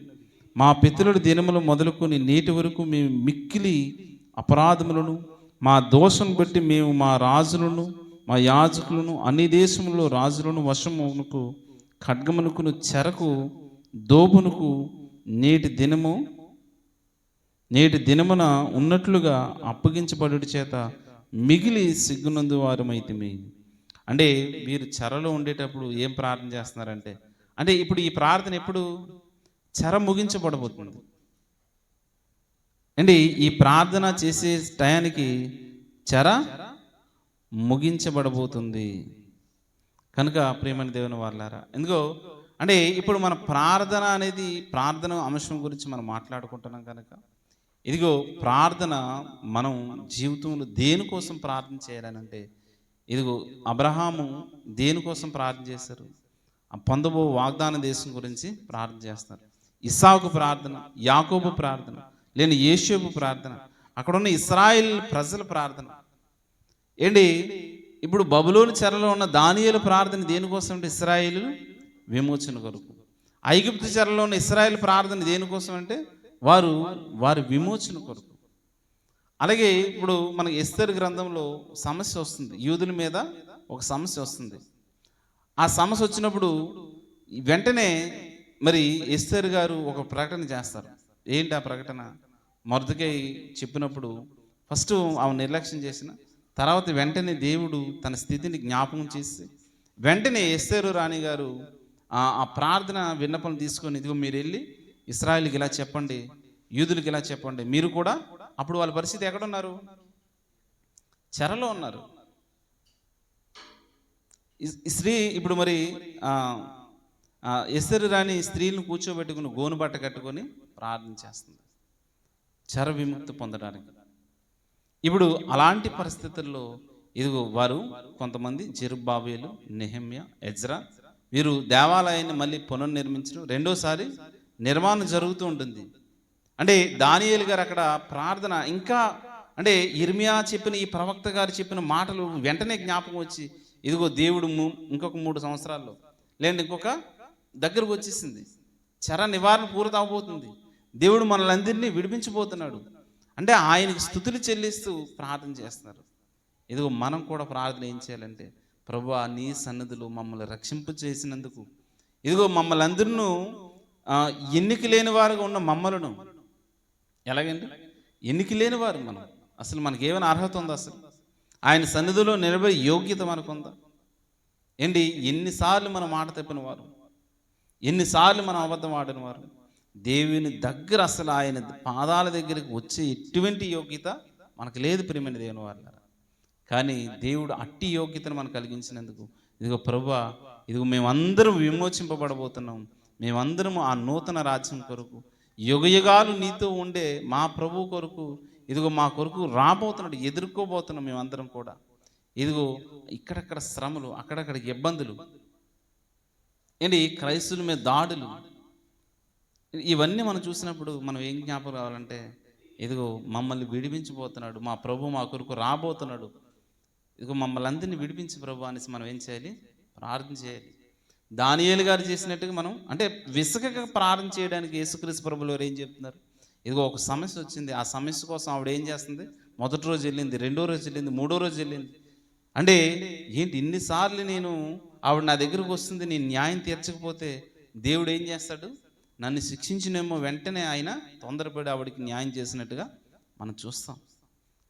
మా పితరుల దినములు మొదలుకొని నేటి వరకు మేము మిక్కిలి అపరాధములను మా దోషం బట్టి మేము మా రాజులను మా యాజకులను అన్ని దేశములలో రాజులను వశమునకు ఖడ్గమునకును చెరకు దోబునకు నేటి దినము నేటి దినమున ఉన్నట్లుగా అప్పగించబడుట చేత మిగిలి సిగ్గునందు వారమైతిమి. అంటే వీరు చెరలో ఉండేటప్పుడు ఏం ప్రార్థన చేస్తున్నారంటే, అంటే ఇప్పుడు ఈ ప్రార్థన ఎప్పుడు చెర ముగించబడబోతుంది అండి. ఈ ప్రార్థన చేసే టయానికి చెర ముగించబడబోతుంది. కనుక ప్రియమైన దేవుని వాళ్ళారా, ఎందుకో అంటే ఇప్పుడు మన ప్రార్థన అనేది, ప్రార్థన అంశం గురించి మనం మాట్లాడుకుంటున్నాం కనుక, ఇదిగో ప్రార్థన మనం జీవితంలో దేనికోసం ప్రార్థన చేయాలనంటే, ఇదిగో అబ్రహాము దేనికోసం ప్రార్థన చేశారు? ఆ పొందబో వాగ్దాన దేశం గురించి ప్రార్థన చేస్తారు. ఇస్సాకు ప్రార్థన, యాకోబు ప్రార్థన, లేని యేషోబు ప్రార్థన, అక్కడ ఉన్న ఇశ్రాయేల్ ప్రజల ప్రార్థన ఏంటి. ఇప్పుడు బబులోను చెరలో ఉన్న దానియేలు ప్రార్థన దేనికోసం అంటే ఇశ్రాయేలు విమోచన కొరకు. ఐగుప్తు చెరలో ఉన్న ఇశ్రాయేల్ ప్రార్థన దేనికోసం అంటే వారి విమోచన కొరకు. అలాగే ఇప్పుడు మనకి ఎస్తేరు గ్రంథంలో సమస్య వస్తుంది, యూదుల మీద ఒక సమస్య వస్తుంది. ఆ సమస్య వచ్చినప్పుడు వెంటనే మరి ఎస్తేరు గారు ఒక ప్రకటన చేస్తారు. ఏంటి ఆ ప్రకటన? మొర్దెకై చెప్పినప్పుడు ఫస్ట్ ఆమె నిర్లక్ష్యం చేసిన తర్వాత వెంటనే దేవుడు తన స్థితిని జ్ఞాపకం చేసి వెంటనే ఎస్తేరు రాణి గారు ఆ ప్రార్థన విన్నపం తీసుకొని, ఇదిగో మీరు వెళ్ళి ఇశ్రాయేలుకి ఇలా చెప్పండి, యూదులకి ఇలా చెప్పండి. మీరు కూడా అప్పుడు వాళ్ళ పరిస్థితి ఎక్కడున్నారు? చెరలో ఉన్నారు. స్త్రీ ఇప్పుడు మరి ఎస్తేరు రాణి స్త్రీలను కూర్చోబెట్టుకుని గోను బట్ట కట్టుకొని ప్రార్థన చేస్తుంది చెర విముక్తి పొందడానికి. ఇప్పుడు అలాంటి పరిస్థితుల్లో ఇదిగో వారు కొంతమంది జెరుబ్బాబెలు, నెహెమ్యా, ఎజ్రా వీరు దేవాలయాన్ని మళ్ళీ పునర్నిర్మించడం, రెండోసారి నిర్మాణం జరుగుతూ ఉంటుంది. అంటే దానియేలు గారు అక్కడ ప్రార్థన ఇంకా, అంటే ఇర్మియా చెప్పిన, ఈ ప్రవక్త గారు చెప్పిన మాటలు వెంటనే జ్ఞాపకం వచ్చి, ఇదిగో దేవుడు ఇంకొక 3 సంవత్సరాల్లో లేదంటే ఇంకొక దగ్గరకు వచ్చేసింది, చెర నివారణ పూర్తి అవబోతుంది, దేవుడు మనలందరినీ విడిపించబోతున్నాడు అంటే ఆయనకి స్తుతులు చెల్లిస్తూ ప్రార్థన చేస్తున్నారు. ఇదిగో మనం కూడా ప్రార్థన ఏం చేయాలంటే, ప్రభువా నీ సన్నిధిలో మమ్మల్ని రక్షింపు చేసినందుకు, ఇదిగో మమ్మల్ని అందరినూ ఎన్నిక లేని వారుగా ఉన్న మమ్మలను, ఎలాగండి ఎన్నిక లేని వారు మనం, అసలు మనకి ఏమైనా అర్హత ఉందా? అసలు ఆయన సన్నిధిలో నిలబడే యోగ్యత మనకుందా? ఏంటి ఎన్నిసార్లు మనం మాట తప్పిన వారు, ఎన్నిసార్లు మనం అబద్ధం ఆడిన వారు, దేవుని దగ్గర అసలు ఆయన పాదాల దగ్గరికి వచ్చే ఎటువంటి యోగ్యత మనకు లేదు ప్రియమైన దేవుని వాళ్ళ. కానీ దేవుడు అట్టి యోగ్యతను మనకు కలిగించినందుకు, ఇదిగో ప్రభువా, ఇదిగో మేమందరం విమోచింపబడబోతున్నాం, మేమందరం ఆ నూతన రాజ్యం కొరకు, యుగయుగాలు నీతో ఉండే మా ప్రభు కొరకు, ఇదిగో మా కొరకు రాబోతున్నాడు, ఎదుర్కోబోతున్నాం మేమందరం కూడా. ఇదిగో ఇక్కడక్కడ శ్రమలు, అక్కడక్కడ ఇబ్బందులు, ఏంటి క్రైస్తువుల మీద దాడులు, ఇవన్నీ మనం చూసినప్పుడు మనం ఏం జ్ఞాపకం రావాలంటే, ఇదిగో మమ్మల్ని విడిపించబోతున్నాడు మా ప్రభు, మా కొరకు రాబోతున్నాడు, ఇదిగో మమ్మల్ని అందరినీ విడిపించి ప్రభు అనేసి మనం ఏం చేయాలి? ప్రార్థన చేయాలి. దానియేలు గారు చేసినట్టుగా మనం, అంటే విసుగక ప్రార్థన చేయడానికి యేసుక్రీస్తు ప్రభులు వారు ఏం చెప్తున్నారు? ఇదిగో ఒక సమస్య వచ్చింది, ఆ సమస్య కోసం ఆవిడ ఏం చేస్తుంది? మొదటి రోజు వెళ్ళింది, రెండో రోజు వెళ్ళింది, మూడో రోజు వెళ్ళింది. అంటే ఏంటి ఇన్నిసార్లు ఆవిడ నా దగ్గరకు వస్తుంది, నేను న్యాయం తీర్చకపోతే దేవుడు ఏం చేస్తాడు? నన్ను శిక్షించినేమో, వెంటనే ఆయన తొందరపడి ఆవిడకి న్యాయం చేసినట్టుగా మనం చూస్తాం.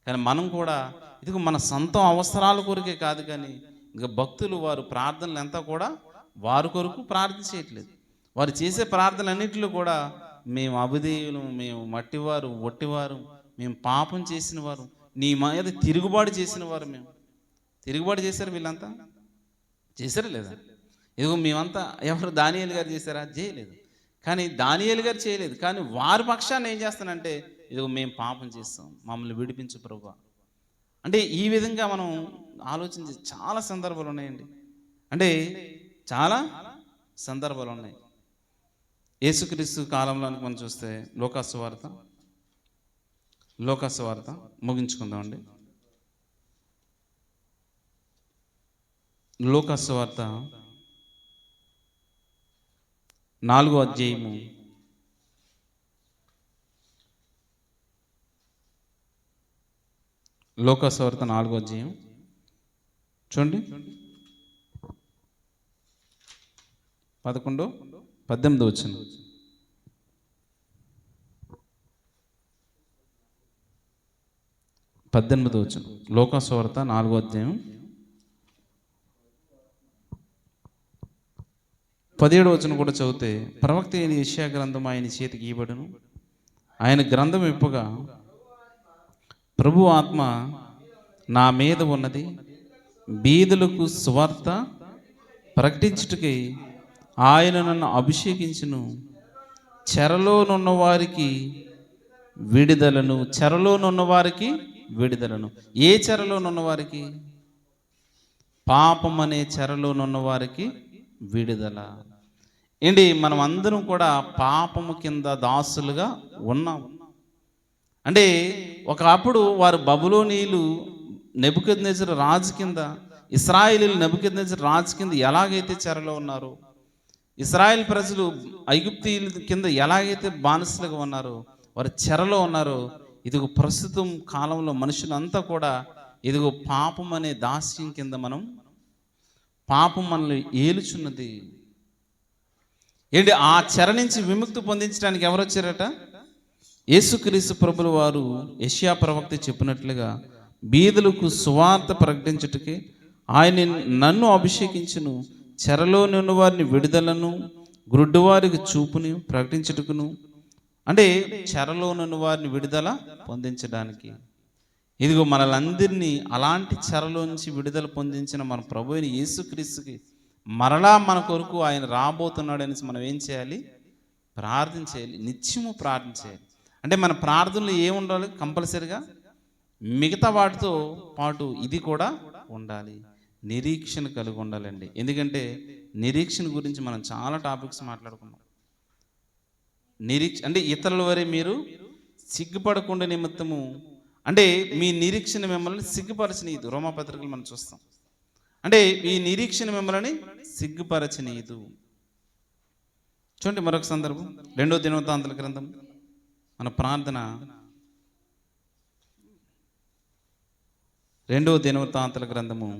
కానీ మనం కూడా ఇదిగో మన సొంత అవసరాల కొరకే కాదు, కానీ ఇంకా భక్తులు వారు ప్రార్థనలు అంతా కూడా వారి కొరకు ప్రార్థన చేయట్లేదు. వారు చేసే ప్రార్థనలన్నింటిలో కూడా మేము అవిధేయులు, మేము మట్టివారు, ఒట్టివారు, మేము పాపం చేసిన వారు, నీ మీద తిరుగుబాటు చేసిన వారు. మేము తిరుగుబాటు చేశారు, వీళ్ళంతా చేశారా లేదా? ఇదిగో మేమంతా, ఎవరు దానియేలు గారు చేశారా? చేయలేదు. కానీ దానియేలు గారు చేయలేదు, కానీ వారి పక్షాన్ని ఏం చేస్తానంటే, ఇదిగో మేము పాపం చేస్తాం, మమ్మల్ని విడిపించు ప్రభువా. అంటే ఈ విధంగా మనం ఆలోచించే చాలా సందర్భాలు ఉన్నాయండి. అంటే చాలా సందర్భాలు ఉన్నాయి. యేసుక్రీస్తు కాలంలో మనం చూస్తే లోకాసు వార్త ముగించుకుందామండి. లోకాసు వార్త 4వ అధ్యాయము 4వ అధ్యాయం చూడండి, 11-18 వచనం. 18వ వచనం, లూకా సువార్త 4వ అధ్యాయం 17వ వచనం కూడా చదివితే, ప్రవక్త అయిన యెషయా గ్రంథం ఆయన చేతికి ఇవ్వబడును. ఆయన గ్రంథం విప్పగా, ప్రభు ఆత్మ నా మీద ఉన్నది, బీదలకు సువార్త ప్రకటించుటకై ఆయన నన్ను అభిషేకించును, చెరలోనున్న వారికి విడుదలను. చెరలోనున్న వారికి విడుదలను. ఏ చెరలోనున్న వారికి? పాపం అనే చెరలోనున్న వారికి విడుదల. ఏంటి, మనం అందరం కూడా పాపము కింద దాసులుగా ఉన్నాం. అంటే ఒకప్పుడు వారు బబులోనీయులు నెబుకద్నెజరు రాజు కింద, ఇశ్రాయేలీయులు నెబుకద్నెజరు రాజు కింద ఎలాగైతే చెరలో ఉన్నారు, ఇశ్రాయేల్ ప్రజలు ఐగుప్తీయుల కింద ఎలాగైతే బానిసలుగా ఉన్నారో, వారు చెరలో ఉన్నారు. ఇదిగో ప్రస్తుతం కాలంలో మనుషులంతా కూడా ఇదిగో పాపం అనే దాస్యం కింద పాపం మనల్ని ఏలుచున్నది. ఏంటి, ఆ చెర నుంచి విముక్తి పొందించడానికి ఎవరు వచ్చారట? యేసుక్రీస్తు ప్రభుల వారు యెషయా ప్రవక్త చెప్పినట్లుగా బీదలకు సువార్త ప్రకటించుటకి ఆయన నన్ను అభిషేకించును, చెరలో ఉన్న వారిని విడుదలను, గ్రుడ్డివారికి చూపుని ప్రకటించుటకును. అంటే చెరలో ఉన్న వారిని విడుదల పొందించడానికి. ఇదిగో మనలందరినీ అలాంటి చెరలో నుంచి విడుదల పొందించిన మన ప్రభు అయిన యేసుక్రీస్తుకి మరలా మన కొరకు ఆయన రాబోతున్నాడు అనేసి మనం ఏం చేయాలి? ప్రార్థన చేయాలి. నిత్యము ప్రార్థన చేయాలి. అంటే మన ప్రార్థనలు ఏముండాలి? కంపల్సరిగా మిగతా వాటితో పాటు ఇది కూడా ఉండాలి. నిరీక్షణ కలిగి ఉండాలండి. ఎందుకంటే నిరీక్షణ గురించి మనం చాలా టాపిక్స్ మాట్లాడుకున్నాం. అంటే ఇతరుల వరే మీరు సిగ్గుపడకుండా నిమిత్తము, అంటే మీ నిరీక్షణ మిమ్మల్ని సిగ్గుపరచనీయదు. రోమాపత్రికలు మనం చూస్తాం. అంటే ఈ నిరీక్షణ మిమ్మల్ని సిగ్గుపరచనీయదు. చూడండి మరొక సందర్భం, 2వ దినవృత్తాంతాల గ్రంథం, మన ప్రార్థన 2వ దినవృత్తాంతాల గ్రంథము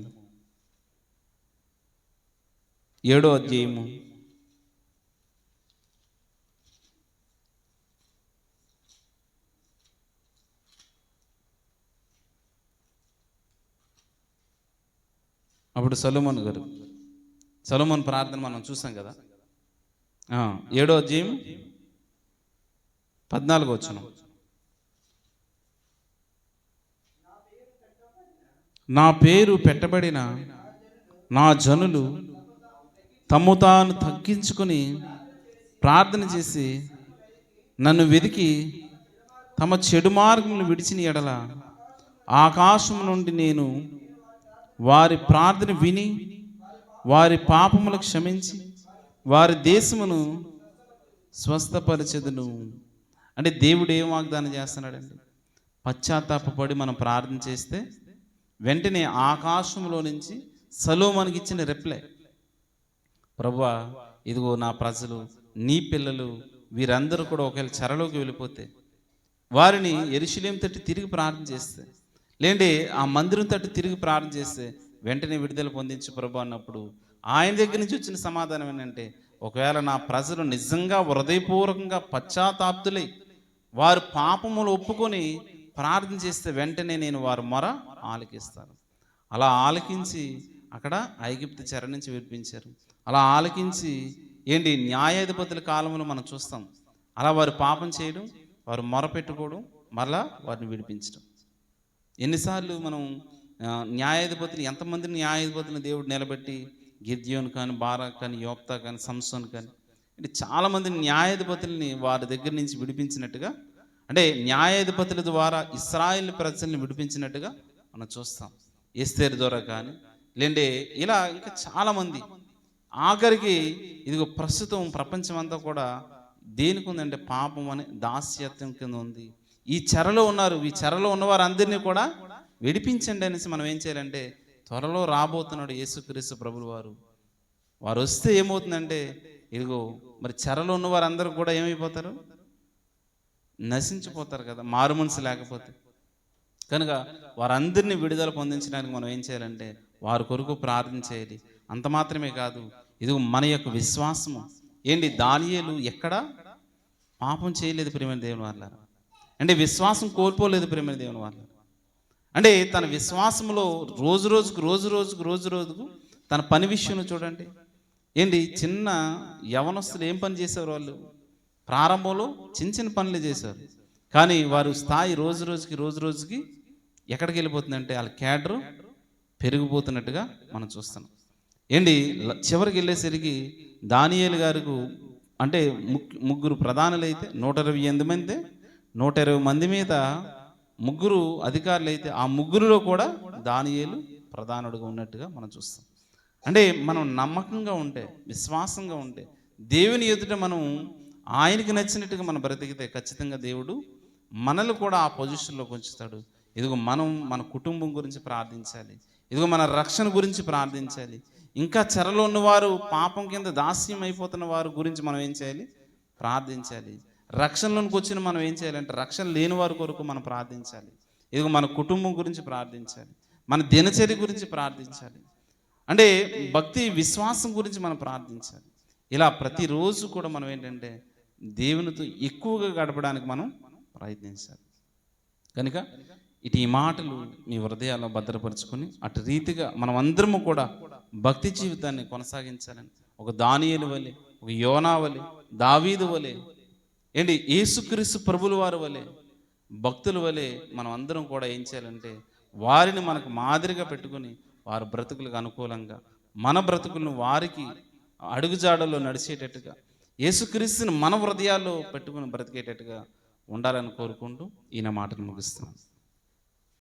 7వ అధ్యాయము 'అప్పుడు సొలొమోను ప్రార్థన మనం చూసాం కదా. 7వ అధ్యాయం 14వ వచనం, నా పేరు పెట్టబడిన నా జనులు తమ్ము తాను తగ్గించుకొని ప్రార్థన చేసి నన్ను వెతికి తమ చెడు మార్గమును విడిచిన ఎడల ఆకాశం నుండి నేను వారి ప్రార్థన విని వారి పాపములు క్షమించి వారి దేశమును స్వస్థపరిచెదను. అంటే దేవుడు ఏం వాగ్దానం చేస్తున్నాడండి? పశ్చాత్తాపడి మనం ప్రార్థన చేస్తే వెంటనే ఆకాశంలో నుంచి సొలొమోనుకి ఇచ్చిన రిప్లై, ప్రభువా ఇదిగో నా ప్రజలు, నీ పిల్లలు వీరందరూ కూడా ఒకవేళ చెరలోకి వెళ్ళిపోతే వారిని యెరూషలేము తట్టు తిరిగి ప్రార్థన చేస్తే, లేండి ఆ మందిరం తట్టు తిరిగి ప్రార్థన చేస్తే వెంటనే విడుదల పొందించు ప్రభు అన్నప్పుడు ఆయన దగ్గర నుంచి వచ్చిన సమాధానం ఏంటంటే, ఒకవేళ నా ప్రజలు నిజంగా హృదయపూర్వకంగా పశ్చాత్తాప్తులై వారు పాపములు ఒప్పుకొని ప్రార్థన చేస్తే వెంటనే నేను వారి మొర ఆలకిస్తాను. అలా ఆలకించి అక్కడ ఐగుప్తు చెర నుంచి విడిపించారు. అలా ఆలకించి ఏంటి, న్యాయాధిపతుల కాలంలో మనం చూస్తాం. అలా వారు పాపం చేయడం, వారు మొర పెట్టుకోవడం, మరలా వారిని విడిపించడం. ఎన్నిసార్లు మనం న్యాయాధిపతులు, ఎంతమందిని న్యాయాధిపతులను దేవుడు నిలబెట్టి, గిద్యోను కానీ, బారాక్ కానీ, యోప్తా కానీ, సంసోన్ కానీ, అంటే చాలామంది న్యాయాధిపతుల్ని వారి దగ్గర నుంచి విడిపించినట్టుగా, అంటే న్యాయాధిపతుల ద్వారా ఇశ్రాయేలు ప్రజల్ని విడిపించినట్టుగా మనం చూస్తాం. ఎస్తేరు ద్వారా కానీ, లేండే ఇలా ఇంకా చాలామంది. ఆఖరికి ఇదిగో ప్రస్తుతం ప్రపంచం అంతా కూడా దేనికి ఉందంటే పాపం అనే దాస్యత్వం కింద ఉంది. ఈ చెరలో ఉన్నారు. ఈ చెరలో ఉన్న వారందరినీ కూడా విడిపించండి అనేసి మనం ఏం చేయాలంటే, త్వరలో రాబోతున్నాడు యేసుక్రీస్తు ప్రభులు వారు. వారు వస్తే ఏమవుతుందంటే, ఇదిగో మరి చెరలో ఉన్న వారందరూ కూడా ఏమైపోతారు? నశించిపోతారు కదా, మారు మనసు లేకపోతే. కనుక వారందరినీ విడుదల పొందించడానికి మనం ఏం చేయాలంటే, వారి కొరకు ప్రార్థన చేయాలి. అంత మాత్రమే కాదు, ఇదిగో మన యొక్క విశ్వాసము ఏంటి, దానియేలు ఎక్కడ పాపం చేయలేదు ప్రియమైన దేవుని వాళ్ళారా. అంటే విశ్వాసం కోల్పోలేదు ప్రియమైన దేవుని వాళ్ళారా. అంటే తన విశ్వాసంలో రోజు రోజుకు తన పని విషయంలో చూడండి. ఏంటి, చిన్న యవనస్తులు ఏం పని చేసేవారు? వాళ్ళు ప్రారంభంలో చిన్న పనులు చేశారు, కానీ వారు స్థాయి రోజు రోజుకి ఎక్కడికి వెళ్ళిపోతుందంటే వాళ్ళ క్యాడరు పెరిగిపోతున్నట్టుగా మనం చూస్తున్నాం. ఏంటి, చివరికి వెళ్ళేసరికి దానియేలు గారికి అంటే ముగ్గురు ప్రధానులు అయితే 128 మంది, 120 మంది మీద ముగ్గురు అధికారులు అయితే ఆ ముగ్గురులో కూడా దానియేలు ప్రధానుడిగా ఉన్నట్టుగా మనం చూస్తాం. అంటే మనం నమ్మకంగా ఉంటే, విశ్వాసంగా ఉంటే, దేవుని ఎదుట మనం ఆయనకి నచ్చినట్టుగా మనం బ్రతికితే ఖచ్చితంగా దేవుడు మనల్ని కూడా ఆ పొజిషన్లోకి ఉంచుతాడు. ఇదిగో మనం మన కుటుంబం గురించి ప్రార్థించాలి, ఇదిగో మన రక్షణ గురించి ప్రార్థించాలి. ఇంకా చెరలో ఉన్నవారు, పాపం కింద దాస్యం అయిపోతున్న వారి గురించి మనం ఏం చేయాలి? ప్రార్థించాలి. రక్షణలోనికి వచ్చిన మనం ఏం చేయాలంటే రక్షణ లేని వారి కొరకు మనం ప్రార్థించాలి. ఇదిగో మన కుటుంబం గురించి ప్రార్థించాలి, మన దినచర్య గురించి ప్రార్థించాలి. అంటే భక్తి విశ్వాసం గురించి మనం ప్రార్థించాలి. ఇలా ప్రతిరోజు కూడా మనం ఏంటంటే దేవునితో ఎక్కువగా గడపడానికి మనం ప్రయత్నించాలి. కనుక ఇటు ఈ మాటలు మీ హృదయాల్లో భద్రపరుచుకొని అటు రీతిగా మనం అందరము కూడా భక్తి జీవితాన్ని కొనసాగించాలని, ఒక దానియేలు వలె, ఒక యోనా వలె, దావీదు వలె, ఏంటి యేసుక్రీస్తు ప్రభుల వారి వలె, భక్తుల వలె మనం అందరం కూడా ఏం చేయాలంటే వారిని మనకు మాదిరిగా పెట్టుకుని వారి బ్రతుకులకు అనుకూలంగా మన బ్రతుకులను వారికి అడుగుజాడల్లో నడిచేటట్టుగా యేసుక్రీస్తుని మన హృదయాల్లో పెట్టుకుని బ్రతికేటట్టుగా ఉండాలని కోరుకుంటూ ఈయన మాటను ముగిస్తున్నాను.